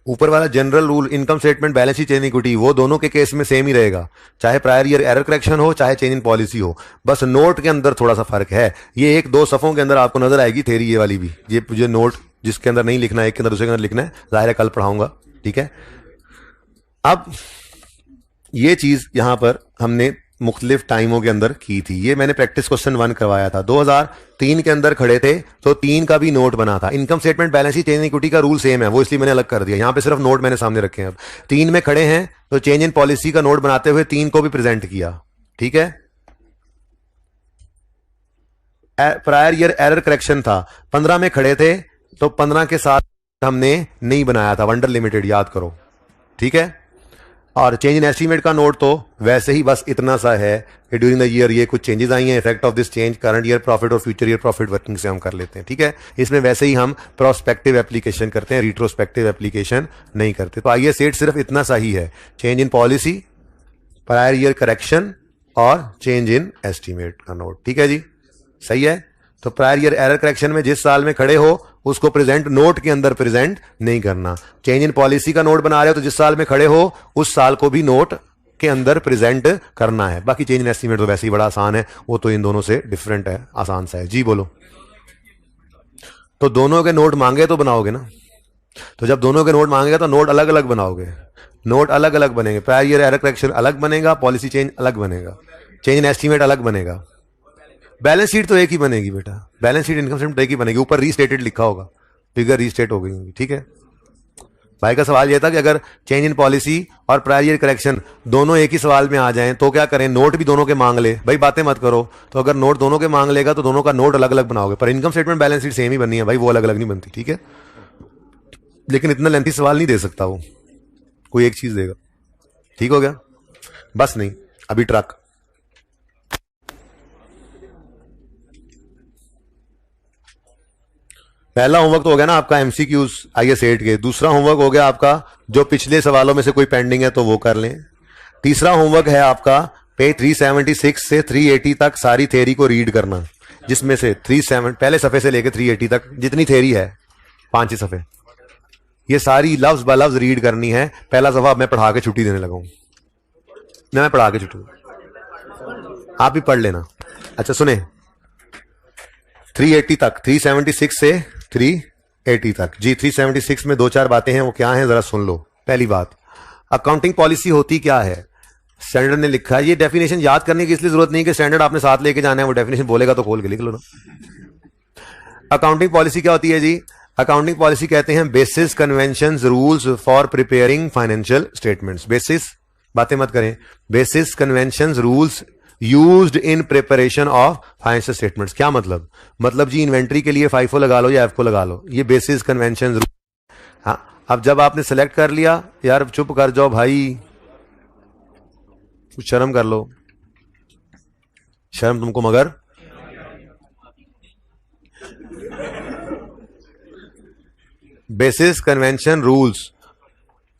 ऊपर वाला general rule income statement balance sheet change in equity वो दोनों के केस में सेम ही रहेगा, चाहे प्रायर ईयर एरर करेक्शन हो चाहे चेंज इन पॉलिसी हो, बस नोट के अंदर थोड़ा सा फर्क है। ये 1-2 सफों के अंदर आपको नजर आएगी थेरी ये वाली भी, ये नोट जिसके अंदर नहीं लिखना है एक के अंदर दूसरे के अंदर लिखना है, जाहिर है कल पढ़ाऊंगा, ठीक है। अब ये चीज यहां पर हमने मुख्तलिफ टाइमों के अंदर की थी, ये मैंने प्रैक्टिस क्वेश्चन 1 करवाया था, 2003 के अंदर खड़े थे तो 3 का भी नोट बना था। Income statement balance sheet change in equity का रूल सेम है, वो इसलिए मैंने अलग कर दिया, यहां पे सिर्फ नोट मैंने सामने रखे हैं। अब 3 में खड़े हैं तो चेंज इन पॉलिसी का नोट बनाते हुए 3 को भी प्रेजेंट किया, ठीक है। प्रायर ईयर एरर करेक्शन था, 15 में खड़े थे तो 15 के साथ हमने नहीं बनाया था, वंडर लिमिटेड याद करो, ठीक है। और चेंज इन एस्टीमेट का नोट तो वैसे ही बस इतना सा है कि ड्यूरिंग द ईयर ये कुछ चेंजेस आई हैं, effect of this change current year profit और फ्यूचर ईयर प्रॉफिट वर्किंग से हम कर लेते हैं, ठीक है। इसमें वैसे ही हम प्रोस्पेक्टिव एप्लीकेशन करते हैं, रिट्रोस्पेक्टिव एप्लीकेशन नहीं करते। तो आइए सेट सिर्फ इतना सा ही है, change in policy, prior year correction और चेंज इन एस्टीमेट का नोट, ठीक है जी, सही है। तो प्रायर ईयर एरर करेक्शन में जिस साल में खड़े हो उसको प्रेजेंट नोट के अंदर प्रेजेंट नहीं करना। चेंज इन पॉलिसी का नोट बना रहे हो तो जिस साल में खड़े हो उस साल को भी नोट के अंदर प्रेजेंट करना है। बाकी चेंज इन एस्टीमेट तो वैसे ही बड़ा आसान है, वो तो इन दोनों से डिफरेंट है, आसान सा है जी। बोलो, तो दोनों के नोट मांगे तो बनाओगे ना, तो जब दोनों के नोट मांगेगा तो नोट अलग अलग बनाओगे, नोट अलग अलग बनेंगे, प्रायर ईयर एरर करेक्शन अलग बनेगा, पॉलिसी चेंज अलग बनेगा, चेंज इन एस्टीमेट अलग बनेगा, बैलेंस शीट तो एक ही बनेगी बेटा, बैलेंस शीट इनकम स्टेटमेंट एक ही बनेगी, ऊपर रीस्टेटेड लिखा होगा, फिगर रीस्टेट हो गई, ठीक है। भाई का सवाल यह था कि अगर चेंज इन पॉलिसी और प्रायर ईयर करेक्शन दोनों एक ही सवाल में आ जाएं तो क्या करें, नोट भी दोनों के मांग ले। भाई बातें मत करो, तो अगर नोट दोनों के मांग लेगा तो दोनों का नोट अलग अलग बनाओगे, पर income statement balance sheet same ही बननी है भाई, वो अलग अलग नहीं बनती, ठीक है। लेकिन इतना लेंथी सवाल नहीं दे सकता वो, कोई एक चीज देगा, ठीक हो गया। बस नहीं, अभी ट्रक पहला होमवर्क तो हो गया ना आपका एमसीक्यूज आईएस 8 के, दूसरा होमवर्क हो गया आपका जो पिछले सवालों में से कोई पेंडिंग है तो वो कर लें, तीसरा होमवर्क है आपका पेज 376 से 380 तक सारी थ्योरी को रीड करना, जिसमें से 37 पहले सफे से लेकर 380 तक जितनी थ्योरी है 5 सफे, ये सारी लफ्ज ब लफ्ज रीड करनी है। पहला सफा मैं पढ़ा के छुट्टी देने लगा हूं, मैं पढ़ा के छुट्टी, आप भी पढ़ लेना। अच्छा सुने, 380 तक, 376 से 380 तक जी। 376 में दो चार बातें हैं, वो क्या हैं जरा सुन लो। पहली बात, अकाउंटिंग पॉलिसी होती क्या है, स्टैंडर्ड ने लिखा है। ये डेफिनेशन याद करने की इसलिए जरूरत नहीं कि स्टैंडर्ड आपने साथ लेके जाना है, वो डेफिनेशन बोलेगा तो खोल के लिख लो ना। अकाउंटिंग पॉलिसी क्या होती है जी? अकाउंटिंग पॉलिसी कहते हैं basis conventions rules for preparing financial statements. Basis, बातें मत करें, basis conventions rules used in preparation of financial statements. क्या मतलब? मतलब जी इन्वेंट्री के लिए FIFO लगा लो या एफको लगा लो, ये बेसिस कन्वेंशंस रूल। हाँ, अब जब आपने सेलेक्ट कर लिया, यार चुप कर जाओ भाई, कुछ शर्म कर लो, शर्म तुमको मगर basis convention rules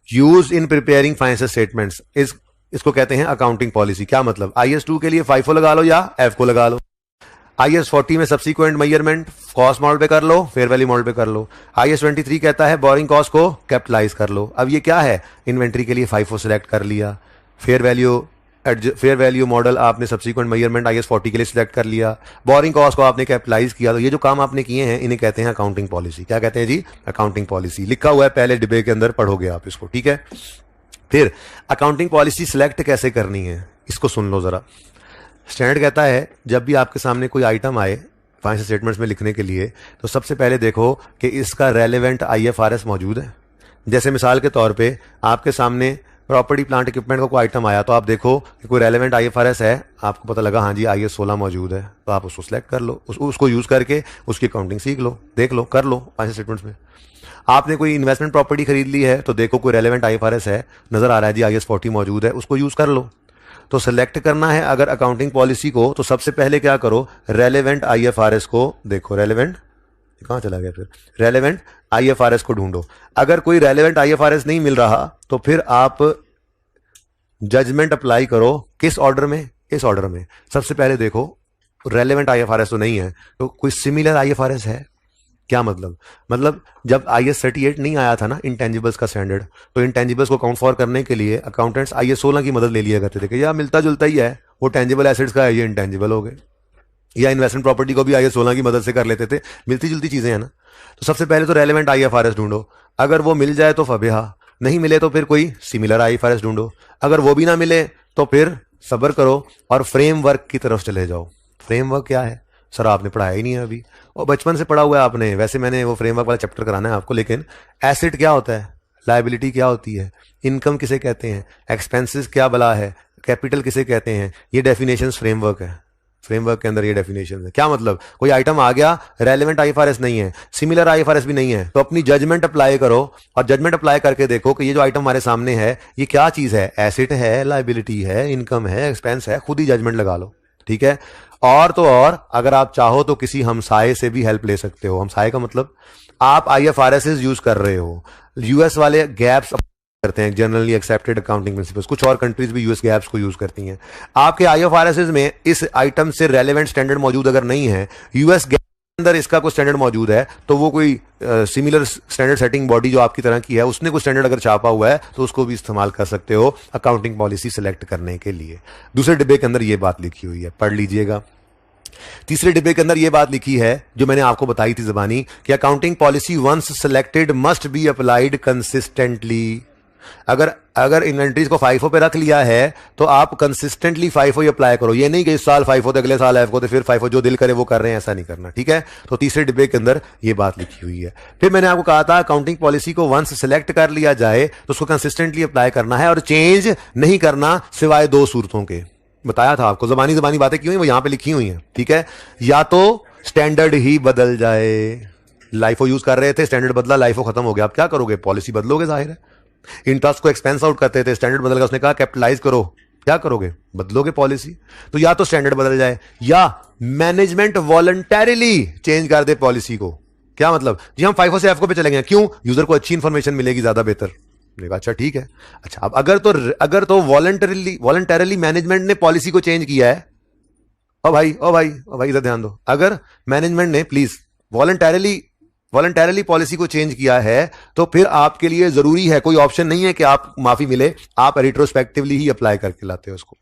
use in preparing financial statements, इसको कहते हैं अकाउंटिंग पॉलिसी। क्या मतलब? IS2 के लिए FIFO लगा लो या एफको लगा लो। IS40 में सब्सिक्वेंट मेजरमेंट कॉस्ट मॉडल पे कर लो, फेयर वैल्यू मॉडल पे कर लो। IS23 कहता है बोरिंग कॉस्ट को कैपिटलाइज कर लो। अब ये क्या है? इन्वेंट्री के लिए FIFO सिलेक्ट कर लिया, फेयर वैल्यू मॉडल आपने सब्सिक्वेंट मेजरमेंट IS40 के लिए सिलेक्ट कर लिया, बोरिंग कॉस्ट को आपने कैपिटलाइज किया। तो ये जो काम आपने किए हैं इन्हें कहते हैं अकाउंटिंग पॉलिसी। क्या कहते हैं जी? Accounting policy. लिखा हुआ है पहले डिब्बे के अंदर, पढ़ोगे आप इसको, ठीक है। फिर अकाउंटिंग पॉलिसी सिलेक्ट कैसे करनी है, इसको सुन लो जरा। स्टैंडर्ड कहता है जब भी आपके सामने कोई आइटम आए फाइनेंशियल स्टेटमेंट्स में लिखने के लिए, तो सबसे पहले देखो कि इसका रेलेवेंट IFRS मौजूद है। जैसे मिसाल के तौर पे आपके सामने प्रॉपर्टी प्लांट इक्विपमेंट का कोई आइटम आया, तो आप देखो कि कोई रेलेवेंट IFRS है, आपको पता लगा हाँ जी IS 16 मौजूद है, तो आप उसको सिलेक्ट कर लो, उसको यूज करके उसकी अकाउंटिंग सीख लो, देख लो, कर लो फाइनेंशियल स्टेटमेंट्स में। आपने कोई इन्वेस्टमेंट प्रॉपर्टी खरीद ली है, तो देखो कोई रेलेवेंट IFRS है, नजर आ रहा है जी IS 40 मौजूद है, उसको यूज कर लो। तो सेलेक्ट करना है अगर अकाउंटिंग पॉलिसी को, तो सबसे पहले क्या करो, रेलेवेंट IFRS को देखो। रेलेवेंट कहां चला गया? फिर रेलेवेंट IFRS को ढूंढो। अगर कोई रेलेवेंट IFRS नहीं मिल रहा, तो फिर आप जजमेंट अप्लाई करो। किस ऑर्डर में? इस ऑर्डर में। सबसे पहले देखो रेलेवेंट IFRS तो नहीं है, तो कोई सिमिलर IFRS है। क्या मतलब? मतलब जब IS 38 नहीं आया था ना इंटेंजिबल्स का स्टैंडर्ड, तो इंटेंजिबल्स को काउंट फॉर करने के लिए अकाउंटेंट्स IS 16 की मदद ले लिया करते थे कि यार मिलता जुलता ही है, वो टेंजिबल एसेट्स का है, ये इंटेंजिबल हो गए। या इन्वेस्टमेंट प्रॉपर्टी को भी IS 16 की मदद से कर लेते थे, मिलती जुलती चीजें हैं ना। तो सबसे पहले तो रेलेवेंट IFRS ढूंढो। अगर वो मिल जाए तो फबेहा, नहीं मिले तो फिर कोई सिमिलर IFRS ढूंढो। अगर वो भी ना मिले तो फिर सब्र करो और फ्रेमवर्क की तरफ चले जाओ। फ्रेमवर्क क्या है? सर आपने पढ़ाया ही नहीं है अभी, और बचपन से पढ़ा हुआ है आपने। वैसे मैंने वो फ्रेमवर्क वाला चैप्टर कराना है आपको, लेकिन एसेट क्या होता है, लायबिलिटी क्या होती है, इनकम किसे कहते हैं, एक्सपेंसेस क्या बला है, कैपिटल किसे कहते हैं, ये डेफिनेशंस फ्रेमवर्क है। फ्रेमवर्क के अंदर ये डेफिनेशन है। क्या मतलब? कोई आइटम आ गया, रेलेवेंट IFRS नहीं है, सिमिलर IFRS भी नहीं है, तो अपनी जजमेंट अप्लाई करो और जजमेंट अप्लाई करके देखो कि ये जो आइटम हमारे सामने है ये क्या चीज है, एसेट है, लायबिलिटी है, इनकम है, एक्सपेंस है, खुद ही जजमेंट लगा लो, ठीक है। और तो और अगर आप चाहो तो किसी हमसाये से भी हेल्प ले सकते हो। हमसाये का मतलब आप IFRS यूज कर रहे हो, US वाले गैप्स करते हैं, जनरली एक्सेप्टेड अकाउंटिंग प्रिंसिपल्स। कुछ और कंट्रीज भी US गैप्स को यूज करती हैं। आपके IFRS में इस आइटम से रेलेवेंट स्टैंडर्ड मौजूद अगर नहीं है, US गैप के अंदर इसका कोई स्टैंडर्ड मौजूद है, तो वो कोई सिमिलर स्टैंडर्ड सेटिंग बॉडी जो आपकी तरह की है, उसने कोई स्टैंडर्ड अगर छापा हुआ है, तो उसको भी इस्तेमाल कर सकते हो अकाउंटिंग पॉलिसी सेलेक्ट करने के लिए। दूसरे डिब्बे के अंदर ये बात लिखी हुई है, पढ़ लीजिएगा। तीसरे डिब्बे के अंदर यह बात लिखी है जो मैंने आपको बताई थी जबानी, कि accounting policy once selected must be applied consistently. अगर इन्वेंट्रीज को FIFO पे रख लिया है, तो आप कंसिस्टेंटली FIFO ही अप्लाई करो। ये नहीं कि इस साल FIFO थे, अगले साल FIFO थे, फिर FIFO जो दिल करे वो कर रहे हैं, ऐसा नहीं करना, ठीक है। तो तीसरे डिब्बे के अंदर ये बात लिखी हुई है। फिर मैंने आपको कहा था अकाउंटिंग पॉलिसी को वंस सिलेक्ट कर लिया जाए तो उसको कंसिस्टेंटली अप्लाई करना है और चेंज नहीं करना सिवाय दो सूरतों के। बताया था आपको, जबानी बातें क्यों हैं वो यहां पे लिखी हुई हैं, ठीक है। या तो स्टैंडर्ड ही बदल जाए, LIFO यूज कर रहे थे, स्टैंडर्ड बदला, LIFO खत्म हो गया, अब क्या करोगे? पॉलिसी बदलोगे, जाहिर है। इंटरेस्ट को एक्सपेंस आउट करते थे, स्टैंडर्ड बदल गया, उसने कहा कैपिटलाइज करो, क्या करोगे? बदलोगे पॉलिसी। तो या तो स्टैंडर्ड बदल जाए या मैनेजमेंट वॉलंटरीली चेंज कर दे पॉलिसी को। क्या मतलब? जी हम FIFO से FIFO पे चलेंगे, क्यों? यूजर को अच्छी इंफॉर्मेशन मिलेगी, ज्यादा बेहतर। अच्छा ठीक है। अच्छा अब अगर तो वॉलंटरीली मैनेजमेंट ने पॉलिसी को चेंज किया है, ओ भाई इधर ध्यान दो, अगर मैनेजमेंट ने प्लीज वॉलंटरीली पॉलिसी को चेंज किया है, तो फिर आपके लिए जरूरी है, कोई ऑप्शन नहीं है कि आप माफी मिले, आप रिट्रोस्पेक्टिवली ही अप्लाई करके लाते हो उसको,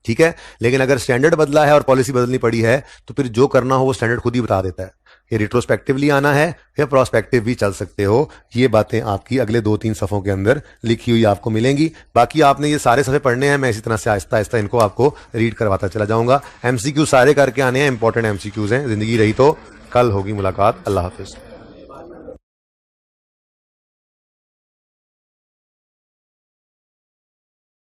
ठीक है। लेकिन अगर स्टैंडर्ड बदला है और पॉलिसी बदलनी पड़ी है तो फिर जो करना हो वो स्टैंडर्ड खुद ही बता देता है। ये रिट्रोस्पेक्टिवली आना है या प्रोस्पेक्टिव भी चल सकते हो। ये बातें आपकी अगले 2-3 सफ़ों के अंदर लिखी हुई आपको मिलेंगी। बाकी आपने ये सारे सफ़े पढ़ने हैं, मैं इसी तरह से आहिस्ता आहिस्ता इनको आपको रीड करवाता चला जाऊंगा। एमसीक्यू सारे करके आने हैं, इंपॉर्टेंट एमसीक्यूज हैं। जिंदगी रही तो कल होगी मुलाकात। अल्लाह हाफिज।